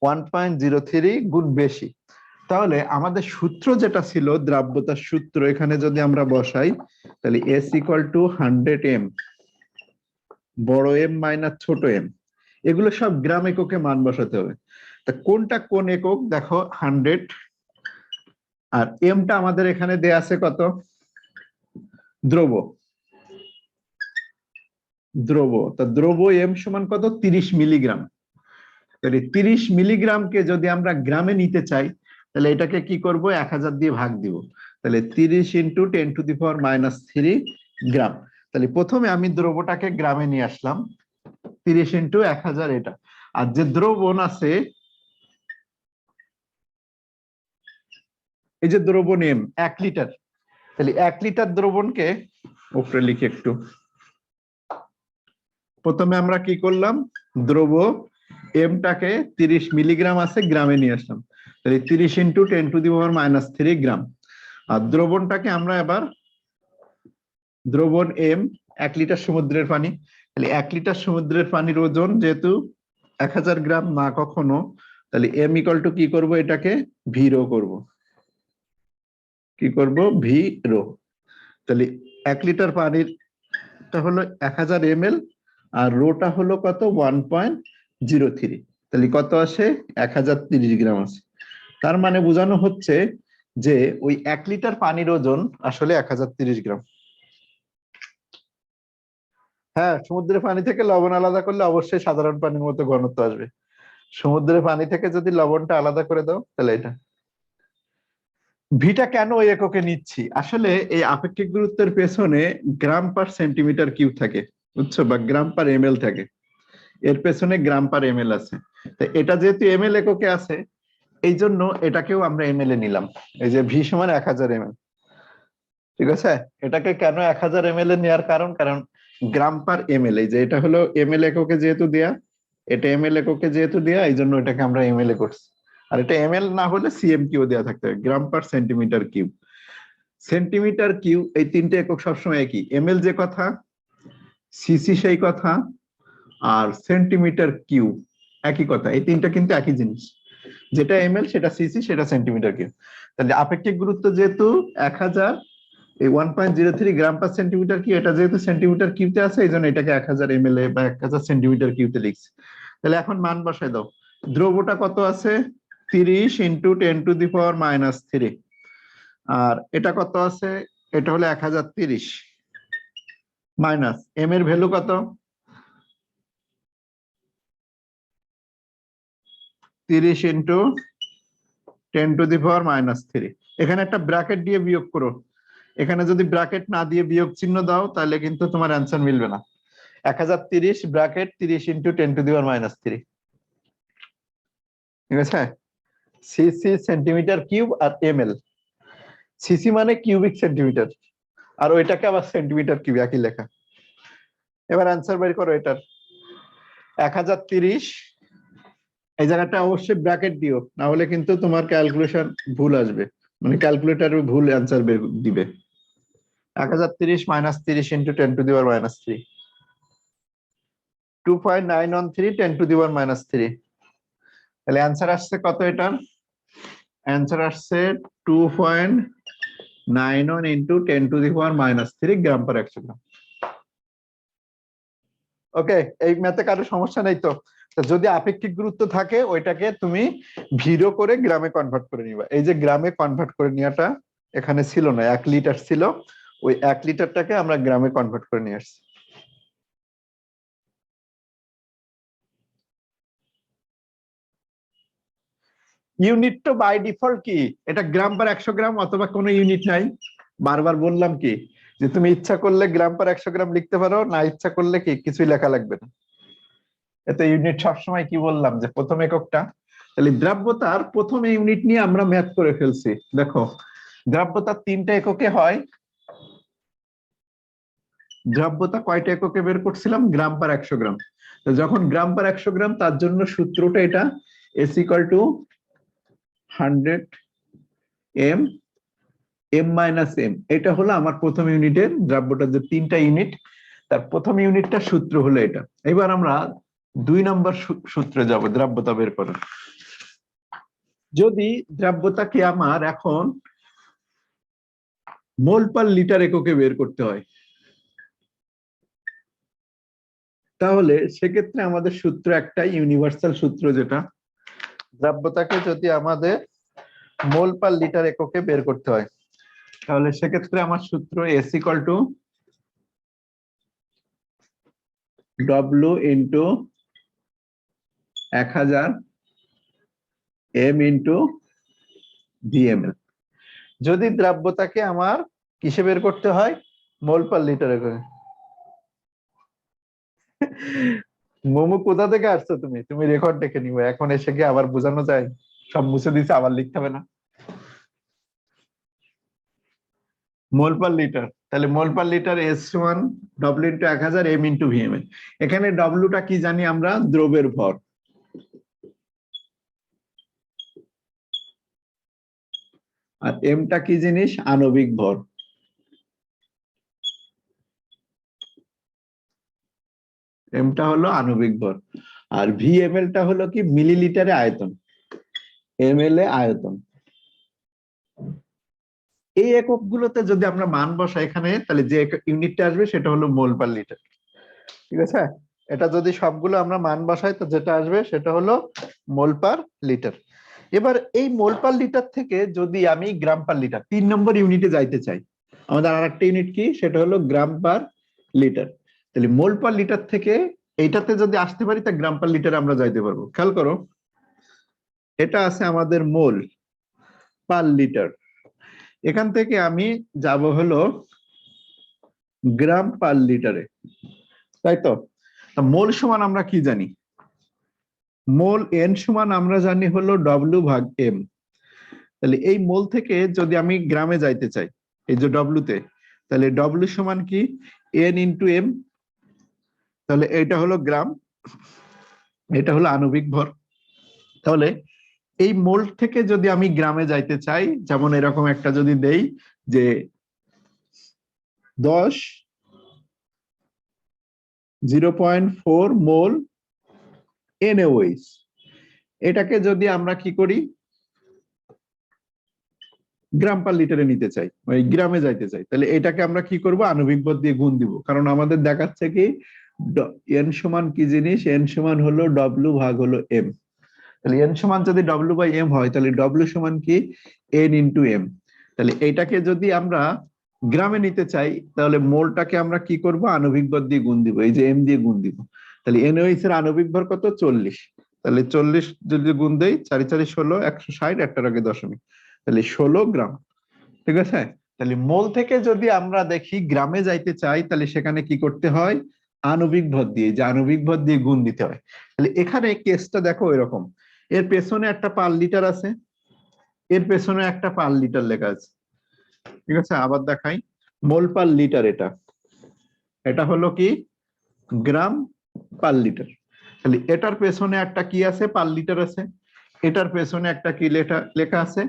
1.03 গুণ বেশি। তাহলে আমাদের সূত্র যেটা ছিল দ্রাব্যতার সূত্র, এখানে যদি আমরা বসাই, তাহলে এস ইকুয়াল টু 100m, বড় এম মাইনাস ছোট এম, এগুলো সব গ্রাম এককে মান বসাতে হবে। তা কোনটা কোন একক? দেখো 100, আর এমটা আমাদের এখানে দেয়া আছে কত? দ্রব্য। দ্রব্য, তা দ্রব্য এম সমান কত? 30 মিলিগ্রাম। তাহলে 30 মিলিগ্রামকে যদি আমরা গ্রামে নিতে চাই, তাহলে এটাকে কি করব? 1000 দিয়ে ভাগ দিব। তাহলে 30 ইন্টু 10⁻³ গ্রাম। তাহলে প্রথমে আমি দ্রব্যটাকে গ্রামে নিয়ে আসলাম, 30 ইন্টু 1000 এটা। আর যে দ্রবণ আছে, এই যে দ্রবণ এম 1 লিটার, তাহলে 1 লিটার দ্রবণকে উপরে লিখি একটু। প্রথমে আমরা কি করলাম? দ্রব্য এমটাকে 30 মিলিগ্রাম আছে গ্রামে নিয়ে আসলাম। তাহলে 30 ইন্টু 10⁻³ গ্রাম। আর দ্রবণটাকে আমরা এবার দ্রবণ এম, 1 লিটার সমুদ্রের পানি, তাহলে 1 লিটার সমুদ্রের পানির ওজন যেহেতু 1000 গ্রাম না কখনো, তাহলে এম ইকুয়াল টু কি করব, এটাকে ভি রো করব। কি করব, ভি রো। তাহলে 1 লিটার পানির হলো 1000 ml, আর রোটা হলো কত, 1.03। তাহলে কত আসে, 1030 গ্রাম আছে। তার মানে বোঝানো হচ্ছে যে ওই 1 লিটার পানির ওজন আসলে 1030 গ্রাম। হ্যাঁ, সমুদ্রের পানি থেকে লবণ আলাদা করলে অবশ্যই সাধারণ পানির মতো ঘনত্ব আসবে। সমুদ্রের পানি থেকে যদি লবণটা আলাদা করে দাও তাহলে এটা। ভিটা কেন ওই এককে নিচ্ছি, আসলে এই আপেক্ষিক গুরুত্বের পেছনে গ্রাম পার সেন্টিমিটার কিউব থাকে, বুঝছো, বা গ্রাম পার এমএল থাকে। এর পেছনে গ্রাম পার এমএল আছে। তো এটা যেহেতু এমএল এককে আছে, এই জন্য এটাকেও আমরা এমএল এ নিলাম। এই যে ভি সমান 1000 ml, ঠিক আছে। এটাকে কেন 1000 ml এ নেওয়ার কারণ, কারণ গ্রাম পার এমএল, এই যে এটা হলো এমএল এককে যেহেতু দেয়া, এটা এমএল এককে যেহেতু দেয়া, এই জন্য এটাকে আমরা এমএল এ করছি। আর এটা এমএল না হলে সিএম কিউ দেওয়া থাকতে হবে, gram per centimetre cube. Centimetre cube, এই তিনটে একক সবসময় একই। এমএল যে কথা, সিসি সেই কথা, আর সেন্টিমিটার কিউ একই কথা। এই তিনটা কিন্তু একই জিনিস, যেটা এমএল সেটা সিসি সেটা সেন্টিমিটার কিউ। তাহলে আপেক্ষিক গুরুত্ব যেহেতু 1000, এই 1.03 গ্রাম পার সেন্টিমিটার কিউ, এটা যেহেতু সেন্টিমিটার কিউতে আছে, এই জন্য এটাকে 1000 ml বা 1000 সেন্টিমিটার কিউতে লিখছি। তাহলে এখন মান বসায় দাও। দ্রবটা কত আছে, 30 ইন্টু 10⁻³ আর এটা কত আছে, এটা হলো 1030 মাইনাস এম এর ভ্যালু কত, 30 ইন্টু 10⁻³ এখানে একটা ব্র্যাকেট দিয়ে বিয়োগ করো। এখানে যদি ব্র্যাকেট না দিয়ে বিয়োগ চিহ্ন দাও তাহলে কিন্তু তোমার অ্যান্সার মিলবে না। 1030 ব্র্যাকেট 30 ইন্টু 10⁻³ ঠিক আছে। সিসি সেন্টিমিটার কিউব আর এমএল, সিসি মানে কিউবিক সেন্টিমিটার, আর ওইটাকে আবার সেন্টিমিটার কিউব একই লেখা। এবার অ্যান্সার বের করো এটার। 1030, এই জায়গাটা অবশ্যই ব্র্যাকেট দিও, না হলে কিন্তু তোমার ক্যালকুলেশন ভুল আসবে, মানে ক্যালকুলেটর ভুল অ্যান্সার বের দিবে। 1030 মাইনাস 30 ইন্টু 10⁻³ 2.913 10⁻³ তাহলে অ্যান্সার আসছে কত, এটার অ্যান্সার আসছে 2.91 ইন্টু 10⁻³ গ্রাম পার 100 গ্রাম। ওকে, এই ম্যাথে কারো সমস্যা নেই তো? যদি আপেক্ষিক গুরুত্ব থাকে ওইটাকে তুমি ভিরো করে গ্রামে কনভার্ট করে নিবা। এই যে গ্রামে কনভার্ট করে নেওয়াটা এখানে ছিল না, 1 লিটার ছিল, ওই 1 লিটারটাকে আমরা গ্রামে কনভার্ট করে নিয়ে আসছি। ইউনিট তো বাই ডিফল্ট কি, এটা গ্রাম পার 100 গ্রাম অথবা কোনো ইউনিট নাই। বারবার বললাম কি যে তুমি ইচ্ছা করলে গ্রাম পার 100 গ্রাম লিখতে পারো, না ইচ্ছা করলে কি কিছুই লেখা লাগবে না। এতে ইউনিট সবসময় কি বললাম যে প্রথম এককটা। তাহলে দ্রাব্যতার প্রথম ইউনিট নিয়ে আমরা ম্যাথ করে ফেলছি। দেখো, দ্রাব্যতার 3টা এককে হয়। দ্রাব্যতা কয়টা এককে বের করছিলাম, গ্রাম পার 100 গ্রাম। তো যখন গ্রাম পার 100 গ্রাম, তার জন্য সূত্রটা এটা, S equal to 100 M, M minus M. এটা হলো আমার প্রথম ইউনিটের দ্রাব্যটার যে 3টা ইউনিট, তার প্রথম ইউনিটটা সূত্র হলো এটা। এবার আমরা 2 নম্বর সূত্রে যাব দ্রাব্যতা বের করার। যদি দ্রাব্যতাকে আমার এখন মোল পার লিটার এককে বের করতে হয়, তাহলে সেক্ষেত্রে আমাদের সূত্র একটা ইউনিভার্সাল সূত্র, যেটা দ্রাব্যতাকে যদি আমাদের মোল পার লিটার এককে বের করতে হয়, তাহলে সেক্ষেত্রে আমার সূত্র S equal to W into 1000 M into V ML. যদি দ্রাব্যতাকে আমার কিসে বের করতে হয়, মোল পার লিটারে করে। মোমো কোথা থেকে আসছো তুমি? তুমি রেকর্ড দেখে নিবে, এখন এসে কি আবার বোঝানো যায়? সব মুছে দিছে, আবার লিখতে হবে না। মোল পার লিটার, তাহলে mole per litre S one W into 1000 M into V ML. এখানে ডব্লিউটা কি জানি আমরা, দ্রবের ভর। আর এমটা কি জিনিস? আণবিক ভর। এমটা হলো আণবিক ভর। আর ভিএমএল টা হলো কি? মিলিলিটারে আয়তন। এমএল এ আয়তন। এই এককগুলোতে যদি আমরা মান বসাই এখানে, তাহলে যে ইউনিটটা আসবে সেটা হলো মোল পার লিটার। ঠিক আছে? এটা যদি সবগুলো আমরা মান বসাই তো যেটা আসবে সেটা হলো মোল পার লিটার। এবার এই মোল পার লিটার থেকে যদি আমি গ্রাম পার লিটার 3 নম্বর ইউনিটে যাইতে চাই, আমাদের আর একটা ইউনিট কি? সেটা হলো গ্রাম পার লিটার। তাহলে মোল পার লিটার থেকে এইটাতে যদি আসতে পারি তা গ্রাম পার লিটারে আমরা যাইতে পারবো। খেয়াল করো, এটা আছে আমাদের মোল পার লিটার। এখান থেকে আমি যাব হলো গ্রাম পার লিটারে, তাই তো? মোল সমান আমরা কি জানি? মোল এন সমান আমরা জানি হলো ডব্লিউ ভাগ এম। তাহলে এই মোল থেকে যদি আমি গ্রামে যাইতে চাই, এই যে ডব্লিউ তে, তাহলে ডব্লিউ সমান কি? N into M. তাহলে এটা হলো গ্রাম, এটা হলো আণবিক ভর। তাহলে এই মোল থেকে যদি আমি গ্রামে যাইতে চাই, যেমন এরকম একটা যদি দেই যে 0.4 মোল NaOH, এটাকে যদি আমরা কি করি? গ্রাম পার লিটারে নিতে চাই, ওই গ্রামে যাইতে চাই, তাহলে এটাকে আমরা কি করব? আণবিক ভর দিয়ে গুণ দিব। কারণ আমাদের দেখাচ্ছে কি এন সমান কি জিনিস? এন সমান হলো ডব্লিউ ভাগ হলো এম। তাহলে এন সমান যদি ডব্লিউ বাই এম হয়, তাহলে ডব্লিউ সমান কি? N into M. তাহলে এটাকে যদি আমরা গ্রামে নিতে চাই, তাহলে মোলটাকে আমরা কি করব? আণবিক ভর দিয়ে গুণ দিব, এই যে এম দিয়ে গুণ দিব। তাহলে NaOH এর আণবিক ভর কত? 40। তাহলে 40 যদি গুণ দেই, 4 4 16, 160, একটার আগে দশমিক, তাহলে 16 গ্রাম। ঠিক আছে? তাহলে মোল থেকে যদি আমরা দেখি গ্রামে যাইতে চাই, তাহলে সেখানে কি করতে হয়? আণবিক ভর দিয়ে, যে আণবিক ভর দিয়ে গুণ দিতে হয়। তাহলে এখানে কেসটা দেখো এরকম, এর পেছনে একটা পার লিটার আছে, এর পেছনে একটা পার লিটার লেখা আছে। ঠিক আছে? আবার দেখাই, মোল পার লিটার, এটা এটা হলো কি? গ্রাম পার লিটার। তাহলে এটার পেছনে একটা কি আছে? পার লিটার আছে। এটার পেছনে একটা কি লেখা লেখা আছে?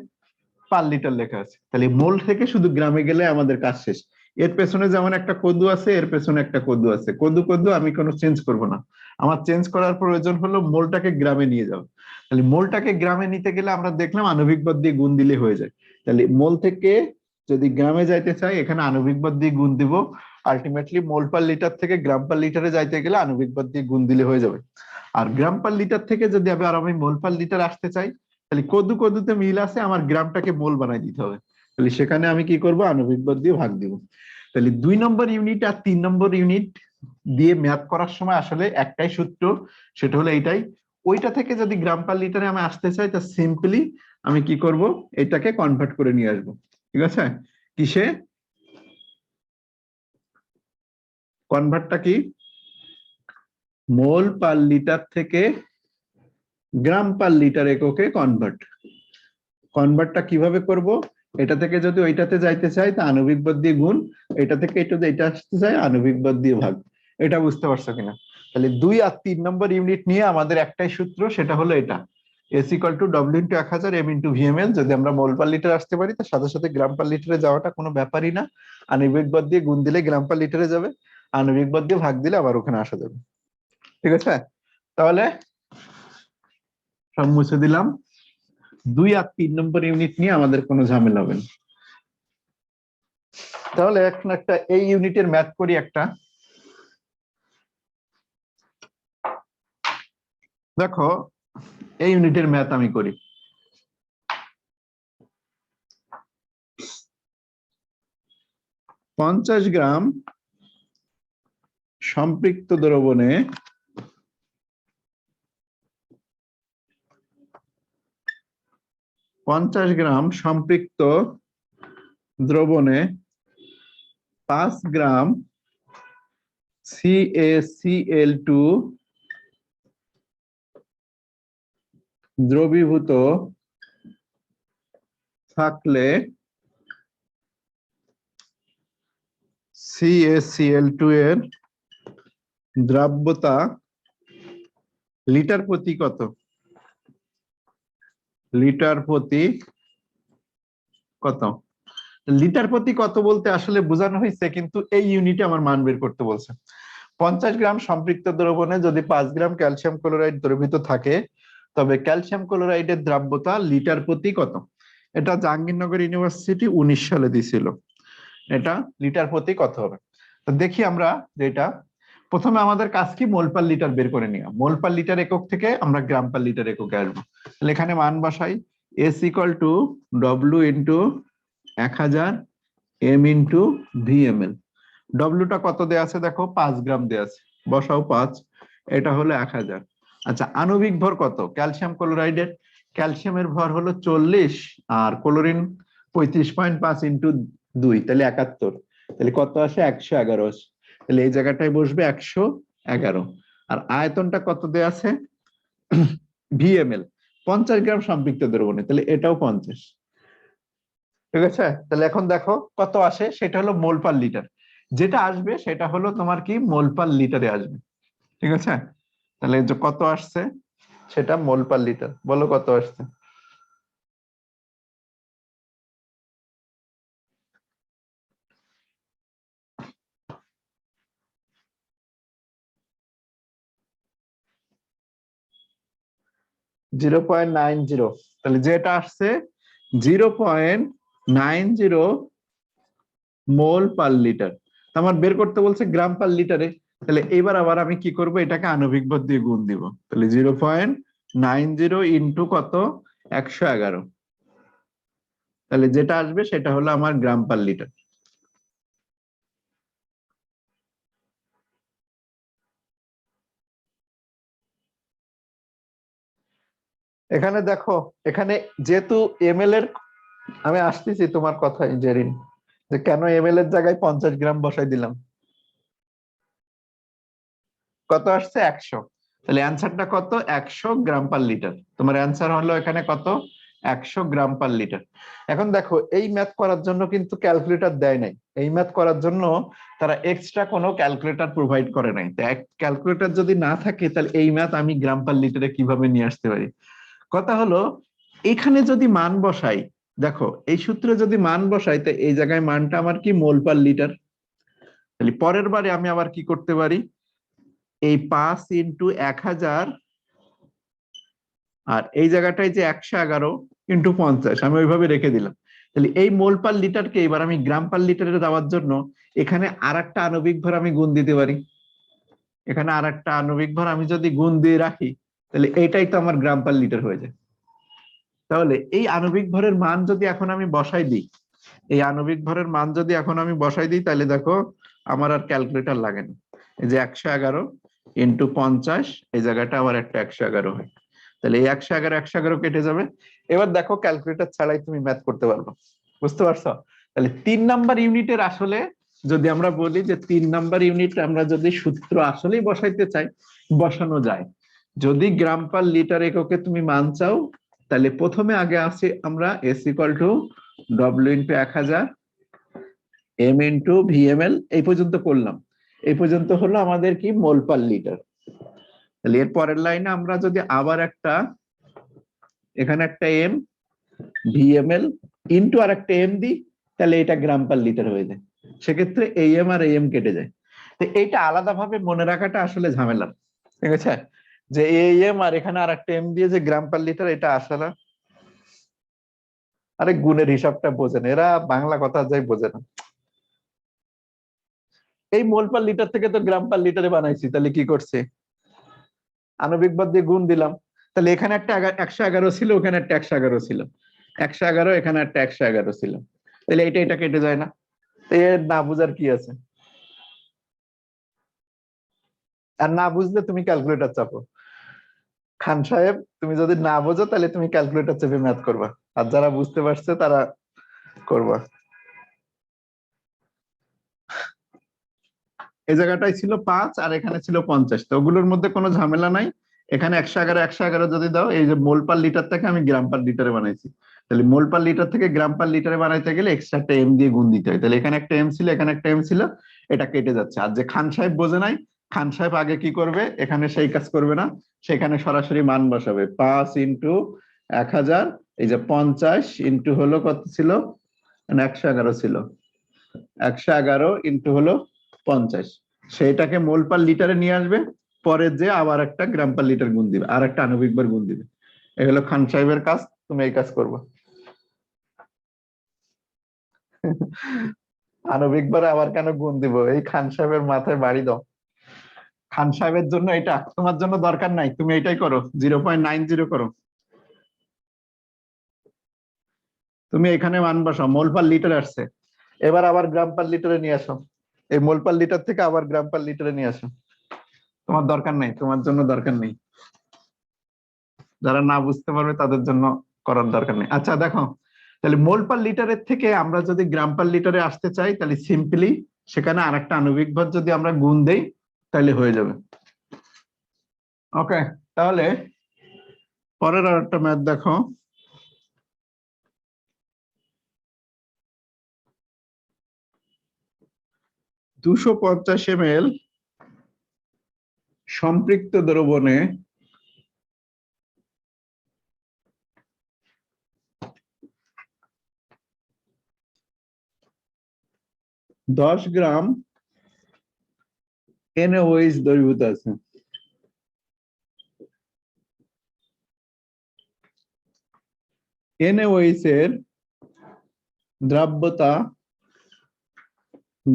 পার লিটার লেখা আছে। তাহলে মোল থেকে শুধু গ্রামে গেলে আমাদের কাজ শেষ। এর পেছনে যেমন একটা কদু আছে, এর পেছনে একটা কদু আছে, কদু কদু আমি কোনো চেঞ্জ করব না। আমার চেঞ্জ করার প্রয়োজন হলো মোলটাকে গ্রামে নিয়ে যাও। তাহলে মোলটাকে গ্রামে নিতে গেলে আমরা দেখলাম আণবিক ভর দিয়ে গুণ দিলে হয়ে যায়। তাহলে মোল থেকে যদি গ্রামে যাইতে চাই, এখানে আণবিক ভর দিয়ে গুণ দিব। আলটিমেটলি মোল পার লিটার থেকে গ্রাম পার লিটারে যাইতে গেলে আণবিক ভর দিয়ে গুণ দিলে হয়ে যাবে। আর গ্রাম পার লিটার থেকে যদি আমি মোল পার লিটার আসতে চাই, তাহলে কদু কদুতে মিল আছে, আমার গ্রামটাকে মোল বানাই দিতে হবে। তাহলে সেখানে আমি কি করব? আণবিক ভর দিয়ে ভাগ দিব। তাহলে 2 নম্বর ইউনিট আর 3 নম্বর ইউনিট দিয়ে ম্যাথ করার সময় আসলে একটাই সূত্র, সেটা হলো এইটাই। ওইটা থেকে যদি গ্রাম পার লিটারে আমি আসতে চাই, তা সিম্পলি আমি কি করব? এটাকে কনভার্ট করে নিয়ে আসবো। ঠিক আছে? কিসে কনভার্টটা? কি মোল পার লিটার থেকে গ্রাম পার লিটার এককে কনভার্ট। কনভার্টটা কিভাবে করব? এটা থেকে যদি ওইটাতে যাইতে চাই তা আণবিক ভর দিয়ে গুণ, এটা থেকে এটা আসতে চাই আণবিক ভর দিয়ে ভাগ। এটা বুঝতে পারছো কিনা? তাহলে 2 আর 3 নম্বর ইউনিট নিয়ে আমাদের একটাই সূত্র, সেটা হলো এটা, S = W × 1000 M × VML। যদি আমরা মোল পার লিটার আসতে পারি তার সাথে সাথে গ্রাম পার লিটারে যাওয়াটা কোনো ব্যাপারই না। আণবিক ভর দিয়ে গুণ দিলে গ্রাম পার লিটারে যাবে, আণবিক ভর দিয়ে ভাগ দিলে আবার ওখানে আসা যাবে। ঠিক আছে? তাহলে সব মুছে দিলাম। 2 আর 3 নম্বর ইউনিট নিয়ে আমাদের কোনো ঝামেলা হবে না। তাহলে এখন একটা এই ইউনিটের ম্যাথ করি একটা। দেখো, এই ইউনিটের ম্যাথ আমি করি। পঞ্চাশ গ্রাম সম্পৃক্ত দ্রবণে 50 গ্রাম সম্পৃক্ত দ্রবণে 5 গ্রাম CaCl2 দ্রবীভূত থাকলে CaCl2 এর দ্রাব্যতা লিটার প্রতি কত? লিটার প্রতি কত, লিটার প্রতি কত বলতে আসলে বোঝানো হয়েছে, কিন্তু এই ইউনিটে আমার মান বের করতে বলছে। 50 গ্রাম সম্পৃক্ত দ্রবণে যদি 5 গ্রাম ক্যালসিয়াম ক্লোরাইড দ্রবীভূত থাকে, তবে ক্যালসিয়াম ক্লোরাইডের দ্রাব্যতা লিটার প্রতি কত। এটা জাহাঙ্গীরনগর ইউনিভার্সিটি 19 সালে দিছিল। এটা লিটার প্রতি কত হবে। তো দেখি আমরা যেটা প্রথমে আমাদের কাজ কি, মোল পার লিটার বের করে নেওয়া। মোল পার লিটার একক থেকে আমরা গ্রাম পার লিটার এককে আসবো। তাহলে এখানে মান বসাই, S equal to W into 1000 M into V ML. ডব্লিউটা কত দেয়া আছে দেখো, 5 গ্রাম দেয়া আছে, বসাও 5, এটা হলো 1000। আচ্ছা, আণবিক ভর কত ক্যালসিয়াম ক্লোরাইডের, ক্যালসিয়ামের ভর হলো 40 আর ক্লোরিন 35.5 ইন্টু 2, তাহলে 71, তাহলে কত আসে 111 আসে। তাহলে এই জায়গাটায় বসবে 111। আর আয়তনটা কত দেয়া আছে ভিএমএল, 50 গ্রাম সম্পৃক্ত দ্রবণে, তাহলে এটাও 50। ঠিক আছে, তাহলে এখন দেখো কত আসে, সেটা হলো মোল পার লিটার। যেটা আসবে সেটা হলো তোমার কি মোল পার লিটারে আসবে। ঠিক আছে, তাহলে যে কত আসছে সেটা মোল পার লিটার, বলো কত আসছে। জিরো পয়েন্ট নাইন জিরো, তাহলে যেটা আসছে 0.90 মোল পার লিটার। আমার বের করতে বলছে গ্রাম পার লিটারে, তাহলে এবার আবার আমি কি করব, এটাকে আণবিক ভর দিয়ে গুণ দিব। তাহলে 0.90 ইন্টু কত, 111, তাহলে যেটা আসবে সেটা হলো আমার গ্রাম পার লিটার। এখানে দেখো, এখানে যেহেতু এমএল এর, আমি আসতেছি তোমার কথায় জেরিন, যে কেন এমএল এর জায়গায় 50 গ্রাম বসাই দিলাম। কত আসছে 100, তাহলে অ্যান্সারটা কত 100 গ্রাম পার লিটার। তোমার অ্যান্সার হলো এখানে কত 100 গ্রাম পার লিটার। এখন দেখো এই ম্যাথ করার জন্য কিন্তু ক্যালকুলেটর দেয় নাই, এই ম্যাথ করার জন্য তারা এক্সট্রা কোনো ক্যালকুলেটর প্রোভাইড করে নাই। তো এক ক্যালকুলেটর যদি না থাকে তাহলে এই ম্যাথ আমি গ্রাম পার লিটারে কিভাবে নিয়ে আসতে পারি। কথা হলো এখানে যদি মান বসাই, দেখো এই সূত্রে যদি মান বসাই, তো এই জায়গায় মানটা আমার কি মোল পার লিটার। তাহলে পরের বারে আমি আবার কি করতে পারি, এই 5 ইন্টু 1000 আর এই জায়গাটায় যে 111 ইন্টু 50 আমি ওইভাবে রেখে দিলাম। তাহলে এই মোল পার লিটারকে এবার আমি গ্রাম পার লিটারে দেওয়ার জন্য এখানে আর একটা আণবিক ভর আমি গুণ দিতে পারি। এখানে আর একটা আণবিক ভর আমি যদি গুণ দিয়ে রাখি, তাহলে এইটাই তো আমার গ্রাম পার লিটার হয়ে যায়। তাহলে এই আণবিক ভরের মান যদি এখন আমি বসাই দিই, এই আণবিক ভরের মান যদি এখন আমি বসাই দিই, তাহলে দেখো আমার আর ক্যালকুলেটর লাগে না। এই যে 111 ইন্টু 50, এই জায়গাটা আবার একটা 111 হয়, তাহলে এই 111 111 কেটে যাবে। এবার দেখো ক্যালকুলেটর ছাড়াই তুমি ম্যাথ করতে পারবে, বুঝতে পারছো। তাহলে 3 নাম্বার ইউনিটের আসলে যদি আমরা বলি যে 3 নাম্বার ইউনিট আমরা যদি সূত্র আসলেই বসাইতে চাই, বসানো যায়। যদি গ্রাম পার লিটার এককে তুমি মান চাও, তাহলে প্রথমে আগে আছে আমরা S equal to W into 1000 M into V ML, এই পর্যন্ত করলাম। এই পর্যন্ত হলো আমাদের কি মোল পার লিটার। তাহলে এর পরের লাইনে আমরা যদি আবার একটা, এখানে একটা এম ভিএমএল ইন্টু আর একটা এম দিই, তাহলে এটা গ্রাম পার লিটার হয়ে যায়। সেক্ষেত্রে এই এম আর এই এম কেটে যায়। তো এইটা আলাদাভাবে মনে রাখাটা আসলে ঝামেলা, ঠিক আছে, যে এই এম আর এখানে আর একটা এম দিয়ে যে গ্রাম পার লিটার, এটা আসলে আরে গুণের হিসাবটা বোঝে না এরা, বাংলা কথা যাই বোঝে না। এই মোল পার লিটার থেকে তো গ্রাম পার লিটারে বানাইছি, তাহলে কি করছে, আণবিক ভর দিয়ে গুণ দিলাম। তাহলে এখানে একটা 111 ছিল, ওখানে একটা 111 ছিল, 111 এখানে একটা 111 ছিল, তাহলে এটা কেটে যায় না। এর না বুঝার কি আছে, আর না বুঝলে তুমি ক্যালকুলেটর চাপো। খান সাহেব, তুমি যদি না বোঝো তাহলে তুমি ক্যালকুলেটর চেপে ম্যাথ করবা, আর যারা বুঝতে পারছে তারা করবা। এই জায়গাটাই ছিল 5 আর এখানে ছিল 50, তো ওগুলোর মধ্যে কোনো ঝামেলা নাই। এখানে 111 111 যদি দাও, এই যে মোল পার লিটার থেকে আমি গ্রাম পার লিটারে বানাইছি, তাহলে মোল পার লিটার থেকে গ্রাম পার লিটারে বানাইতে গেলে এক্সট্রা একটা এম দিয়ে গুণ দিতে হয়। তাহলে এখানে একটা এম ছিল, এখানে একটা এম ছিল, এটা কেটে যাচ্ছে। আর যে খান সাহেব বোঝে নাই, খান সাহেব আগে কি করবে, এখানে সেই কাজ করবে না, সেখানে সরাসরি মান বসাবে 5 ইন্টু 1000, এই যে 50 ইন্টু হলো কত ছিল 111 ছিল, 111 ইন্টু হলো 50, সেইটাকে মোল পার লিটারে নিয়ে আসবে, পরে যে আবার একটা গ্রাম পার লিটার গুণ দিবে, আর একটা আণবিক ভর গুণ দিবে। এই হলো খান সাহেবের কাজ, তুমি এই কাজ করবে। আণবিক ভর আবার কেন গুণ দিব, এই খান সাহেবের মাথায় বাড়ি দাও। খান সাহেবের জন্য এটা, তোমার জন্য দরকার নাই, তুমি এটাই করো, 0.90 করো। তুমি এখানে মান বসাও, মোল পার লিটার আসছে, এবার আবার গ্রাম পার লিটারে নিয়ে আসো, এই মোল পার লিটার থেকে আবার গ্রাম পার লিটারে নিয়ে আসো। তোমার দরকার নেই, তোমার জন্য দরকার নেই, যারা না বুঝতে পারবে তাদের জন্য করার দরকার নেই। আচ্ছা দেখো, তাহলে মোল পার লিটারের থেকে আমরা যদি গ্রাম পার লিটারে আসতে চাই, তাহলে সিম্পলি সেখানে আরেকটা আণবিক ভর যদি আমরা গুণ দেই তাহলে হয়ে যাবে। ওকে, তাহলে পরের আরেকটা ম্যাথ দেখো। দুশো 250 ml সম্পৃক্ত দ্রবণে 10 গ্রাম NaOH দ্রবীভূত আছে। NaOH এর দ্রাব্যতা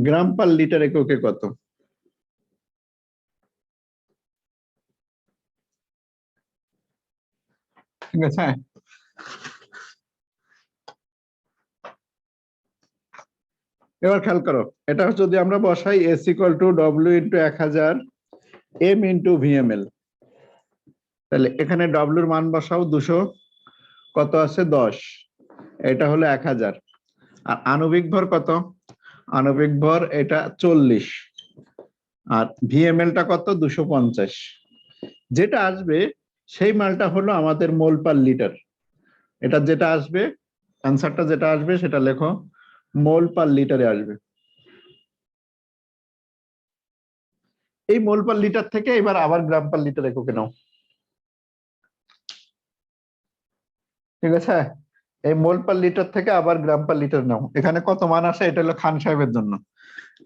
গ্রাম পার লিটার এককে কত? ঠিক আছে, এবার খেয়াল করো, এটা যদি আমরা বসাই S = W × 1000 M × VML, তাহলে এখানে W এর মান বসাও 200, কত আছে 10, এটা হলো 1000, আর আণবিক ভর কত? আণবিক ভর এটা 40, আর VML টা কত? 250। যেটা আসবে সেই মালটা হলো আমাদের মোল পার লিটার। এটা যেটা আসবে, অ্যান্সারটা যেটা আসবে সেটা লেখো, মোল পার লিটারে আসবে। এই মোল পার লিটার থেকে এবার আবার গ্রাম পার লিটার এককে নাও। ঠিক আছে, এই মোল পার লিটার থেকে আবার গ্রাম পার লিটার নাও। এখানে কত মান আসে, এটা হলো খান সাহেবের জন্য,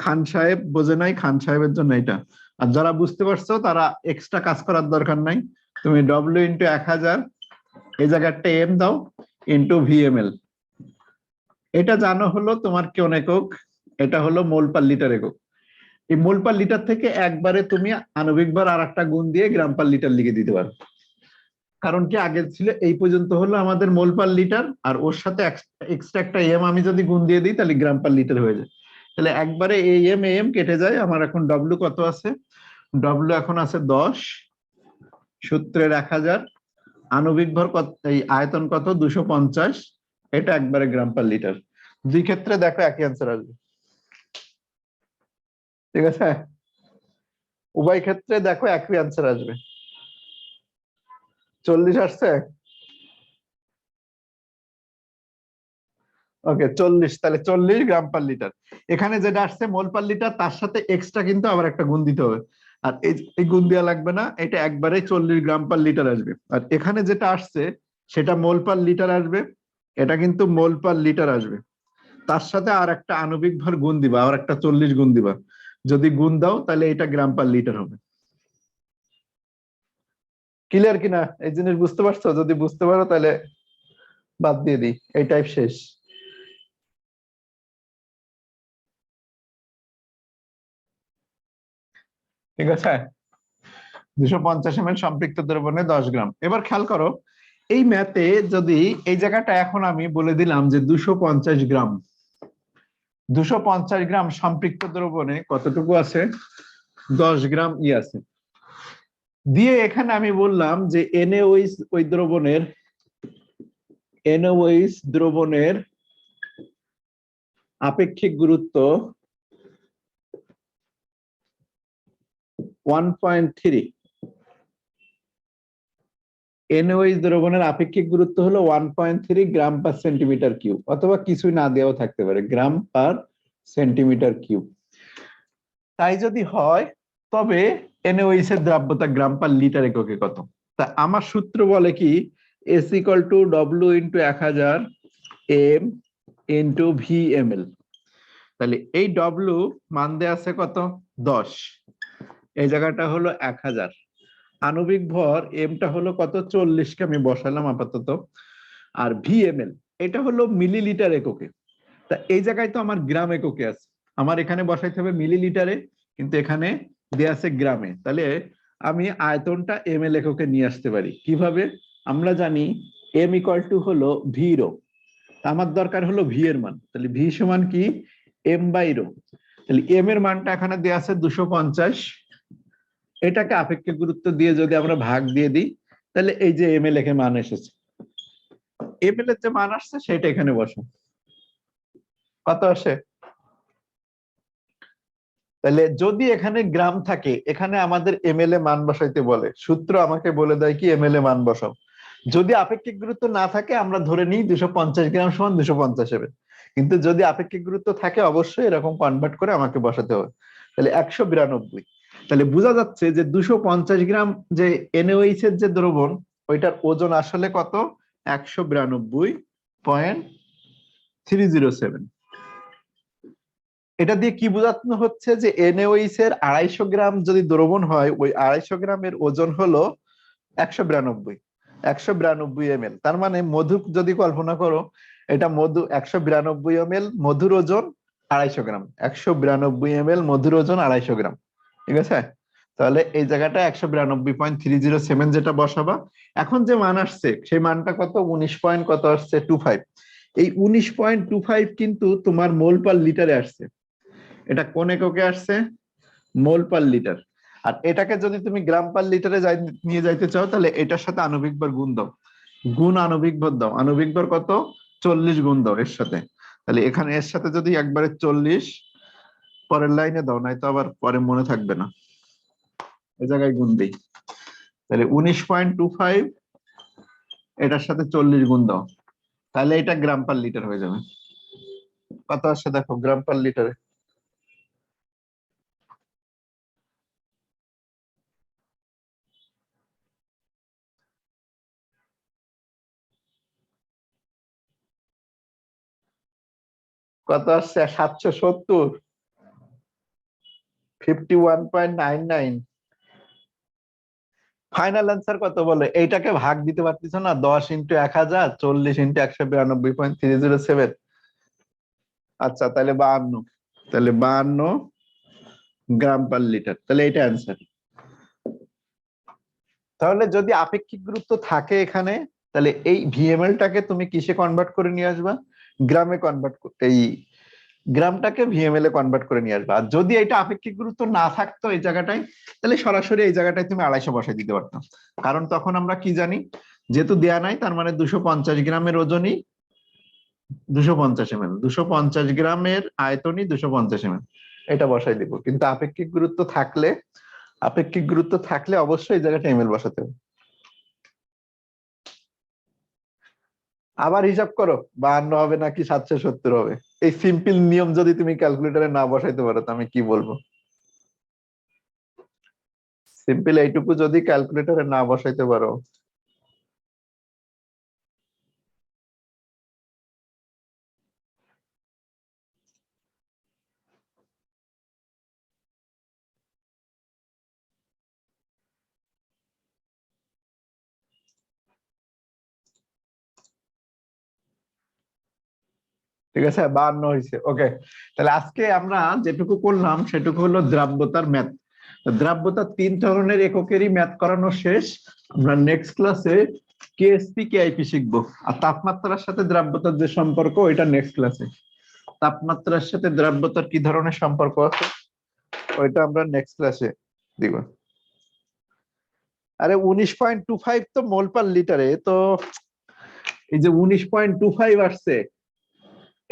খান সাহেব বোঝে নাই, খান সাহেবের জন্য এটা। আর যারা বুঝতে পারছো তারা এক্সট্রা কাজ করার দরকার নাই, তুমি W × 1000, এই জায়গাটা M দাও, ইন্টু VML, এটা জানো হলো তোমার কোন একক, এটা হলো মোল পার লিটার একক। এই মোল পার লিটার থেকে একবারে তুমি আণবিক ভর আর একটা গুণ দিয়ে গ্রাম পার লিটার লিখে দিতে পারো। কারণ কি, আগে ছিল এই পর্যন্ত হলো আমাদের মোল পার লিটার, আর ওর সাথে এক্সট্রা একটা M আমি যদি গুণ দিয়ে দিই তাহলে গ্রাম পার লিটার হয়ে যায়। তাহলে একবারে AM কেটে যায়, আমার এখন W কত আছে? W এখন আছে 10, সূত্রের 1000, আণবিক ভর কত, এই আয়তন কত? 250, এটা একবারে গ্রাম পার লিটার। দুই ক্ষেত্রে দেখো একই অ্যান্সার আসবে। ঠিক আছে, উভয় ক্ষেত্রে দেখো একই অ্যান্সার আসবে। 40 আসছে, ওকে 40, তাহলে 40 গ্রাম পার লিটার। এখানে যেটা আসছে মোল পার লিটার, তার সাথে এক্সট্রা কিন্তু আবার একটা গুণ দিতে হবে, আর এই গুণ দেওয়া লাগবে না, এটা একবারে 40 গ্রাম পার লিটার আসবে। আর এখানে যেটা আসছে সেটা মোল পার লিটার আসবে, এটা কিন্তু মোল পার লিটার আসবে, তার সাথে আর একটা আণবিক ভর গুণ দিবা, আর একটা 40 গুণ দিবা, যদি গুণ দাও তাহলে এটা গ্রাম পার লিটার হবে। ক্লিয়ার কিনা এই জিনিস বুঝতে পারছো? যদি বুঝতে পারো তাহলে বাদ দিয়ে দিই, এই টাইপ শেষ। ঠিক আছে, 250 ml সম্পৃক্ত দ্রবণে 10 গ্রাম। এবার খেয়াল করো, এই ম্যাথে যদি এই জায়গাটা এখন আমি বলে দিলাম যে 250 গ্রাম, 250 গ্রাম সম্পৃক্ত দ্রবণে কতটুকু আছে? 10 গ্রাম আছে, দিয়ে এখানে আমি বললাম যে NaOH ওই দ্রবণের, NaOH দ্রবণের আপেক্ষিক গুরুত্ব 1.3, NaOH দ্রবণের আপেক্ষিক গুরুত্ব হলো 1.3 গ্রাম পার সেন্টিমিটার কিউব, অথবা কিছুই না দেওয়া থাকতে পারে, গ্রাম পার সেন্টিমিটার কিউব। তাই যদি হয় তবে NaOH এর দ্রাব্যতা গ্রাম পার লিটার এককে কত? তা আমার সূত্র বলে কি, S = W × 1000 M into VmL। তাহলে এই ডব্লিউ মান দেয়া আছে কত? 10। এই জায়গাটা হলো 1000। আণবিক ভর এমটা হলো কত? 40কে আমি বসালাম আপাতত। আর VmL এটা হলো মিলিলিটার এককে। তা এই জায়গায় তো আমার গ্রাম এককে আছে, আমার এখানে বসাইতে হবে মিলিলিটারে, কিন্তু এখানে দেয়া আছে গ্রামে। তাহলে আমি আয়তনটা ml এককে নিয়ে আসতে পারি কিভাবে? আমরা জানি m = হলো ভি রো। আমার দরকার হলো ভি এর মান, তাহলে ভি সমান কি? m/ρ। তাহলে m এর মানটা এখানে দেয়া আছে 250। এটাকে আপেক্ষিক গুরুত্ব দিয়ে যদি আমরা ভাগ দিয়ে দিই, তাহলে এই যে ml এর মান এসেছে, ml এর যে মান আসছে সেটা এখানে বসো। কত আসে? তাহলে যদি এখানে গ্রাম থাকে, এখানে আমাদের ml এ মান বসাইতে বলে, সূত্র আমাকে বলে দেয় কি ml এ মান বসাও। যদি আপেক্ষিক গুরুত্ব না থাকে আমরা ধরে নিই 250 গ্রাম সমান 250 হবে, কিন্তু যদি আপেক্ষিক গুরুত্ব থাকে অবশ্যই এরকম কনভার্ট করে আমাকে বসাতে হবে। তাহলে 192। তাহলে বোঝা যাচ্ছে যে 250 গ্রাম যে NaOH এর যে দ্রবণ, ওইটার ওজন আসলে কত? 192.307। এটা দিয়ে কি বোঝানো হচ্ছে যে NaOH এর 250 গ্রাম যদি দ্রবণ হয়, ওই 250 গ্রামের ওজন হলো 192, 192 ml। তার মানে মধু যদি কল্পনা করো, এটা মধু 192 ml, মধুর ওজন 250 গ্রাম। 192 ml মধুর ওজন 250 গ্রাম, ঠিক আছে? তাহলে এই জায়গাটা 192.307 যেটা বসাবা। এখন যে মান আসছে সেই মানটা কত? 19 পয়েন্ট কত আসছে? 25। এই 19.25 কিন্তু তোমার মোল পার লিটারে আসছে। এটা কোন এককে আসছে? মোল পার লিটার। আর এটাকে যদি তুমি গ্রাম পার লিটারে নিয়ে যাইতে চাও, তাহলে এটার সাথে আণবিক ভর গুণ দাও, গুণ আণবিক ভর দাও। আণবিক ভর কত? 40 গুণ দাও এর সাথে। তাহলে এখানে এর সাথে যদি একবারে 40 পরের লাইনে দাও, নাই তো আবার পরে মনে থাকবে না, এই জায়গায় গুণ দিই। তাহলে 19.25 এটার সাথে 40 গুণ দাও, তাহলে এটা গ্রাম পার লিটার হয়ে যাবে। কত আসছে দেখো গ্রাম পার লিটারে? কত আসছে? 770, 51.99। ফাইনাল অ্যান্সার কত বলে? এইটাকে ভাগ দিতে পারতেছ না? 10 × 1000, 40 × 192.307। আচ্ছা তাহলে 52। তাহলে 52 গ্রাম পার লিটার, তাহলে এটা অ্যান্সার। তাহলে যদি আপেক্ষিক গুরুত্ব থাকে এখানে, তাহলে এই VmL টাকে তুমি কিসে কনভার্ট করে নিয়ে আসবা? গ্রামে কনভার্ট, এই গ্রামটাকে VmL এ কনভার্ট করে নিয়ে আসবা। আর যদি এটা আপেক্ষিক গুরুত্ব না থাকতো এই জায়গাটায়, তাহলে সরাসরি এই জায়গাটায় তুমি 250 বসাই দিতে পারতাম। কারণ তখন আমরা কি জানি, যেহেতু দেয়া নাই, তার মানে 250 গ্রামের ওজনই 250 ml, 250 গ্রামের আয়তনই 250 ml, এটা বসাই দিব। কিন্তু আপেক্ষিক গুরুত্ব থাকলে, আপেক্ষিক গুরুত্ব থাকলে অবশ্যই এই জায়গাটা ml বসাতে হবে। আবার হিসাব করো 52 হবে নাকি 770 হবে। এই সিম্পল নিয়ম যদি তুমি ক্যালকুলেটরে না বসাইতে পারো তো আমি কি বলবো? সিম্পল এইটুকু যদি ক্যালকুলেটরে না বসাইতে পারো। ঠিক আছে, 52 হয়েছে। ওকে, তাহলে আজকে আমরা যেটুকু করলাম সেটুকু হলো দ্রাব্যতার ম্যাথ। দ্রাব্যতা 3 ধরনের এককেরই ম্যাথ করানো শেষ। আমরা নেক্সট ক্লাসে কেএসপি কেআইপি শিখবো। আর তাপমাত্রার সাথে দ্রাব্যতার যে সম্পর্ক, ওইটা নেক্সট ক্লাসে। তাপমাত্রার সাথে দ্রাব্যতার কি ধরনের সম্পর্ক আছে ওইটা আমরা নেক্সট ক্লাসে দিব। আরে 19.25 তো মোল পার লিটারে, তো এই যে 19.25 আসছে,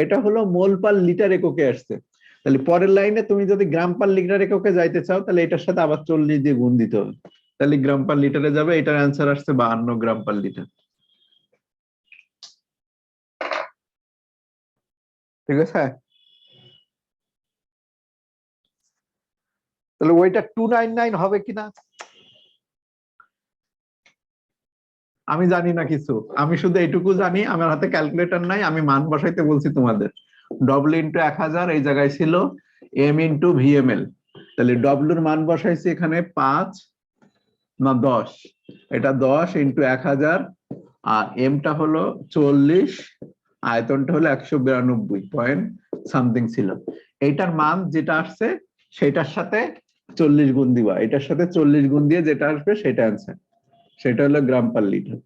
এটা হলো মোল পার লিটার এককে আসছে। তাহলে পরের লাইনে তুমি যদি গ্রাম পার লিটার এককে যাইতে চাও, তাহলে এটার সাথে আবার 40 দিয়ে গুণ দিতে হবে, তাহলে গ্রাম পার লিটারে যাবে। এটার অ্যান্সার আসছে 52 গ্রাম পার লিটার। ঠিক আছে, তাহলে ওইটা 299 হবে কিনা? আমি জানি না কিছু, আমি শুধু এইটুকু জানি, আমার হাতে ক্যালকুলেটর নাই, আমি মান বসাইতে বলছি তোমাদের। ডব্লিউ ইন্টু 1000 এই জায়গায় ছিল এম ইন্টু ভিএমএল, তাহলে ডব্লিউর মান বসাইছি এখানে 5 না 10, এটা 10 ইন্টু 1000, আর এমটা হলো 40, আয়তনটা হলো 192 পয়েন্ট সামথিং ছিল। এইটার মান যেটা আসছে সেটার সাথে 40 গুণ দিবা, এটার সাথে 40 গুণ দিয়ে যেটা আসবে সেটা অ্যান্সার, সেটা হলো গ্রাম পার লিটার।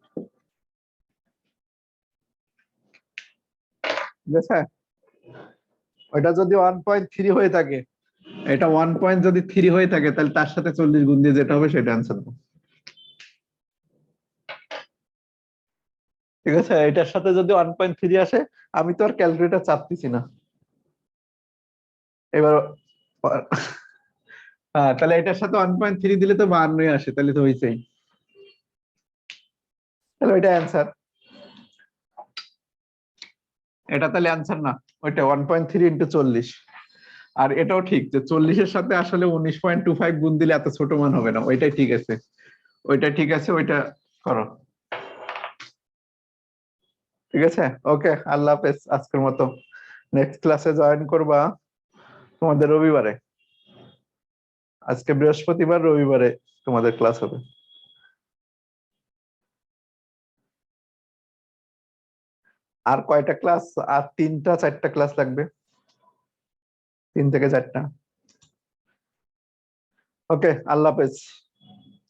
ঠিক আছে, ওইটা যদি 1.3 হয়ে থাকে, এটা 1 যদি 3 হয়ে থাকে, তাহলে তার সাথে 40 গুণ দিয়ে যেটা হবে সেটা অ্যান্সার। ঠিক আছে, এটার সাথে যদি 1.3 আসে, আমি তো আর ক্যালকুলেটর চাপতেছি না এবার। হ্যাঁ, তাহলে এটার সাথে 1.3 দিলে তো 52 আসে, তাহলে তো হয়েছেই, তাহলে ওইটা অ্যান্সার। এটা তাহলে অ্যান্সার না, ওইটা 1.3 ইন্টু 40। আর এটাও ঠিক যে 40-এর সাথে আসলে 19.25 গুণ দিলে এত ছোট মান হবে না, ওইটাই ঠিক আছে, ওইটা ঠিক আছে, ওইটা করো। ঠিক আছে, ওকে, আল্লাহ হাফেজ আজকের মতো। নেক্সট ক্লাসে জয়েন করবা তোমাদের রবিবারে, আজকে বৃহস্পতিবার, রবিবারে তোমাদের ক্লাস হবে। আর কয়টা ক্লাস? আর 3টা 4টা ক্লাস লাগবে, 3 থেকে 4টা। ওকে, আল্লাহ হাফেজ।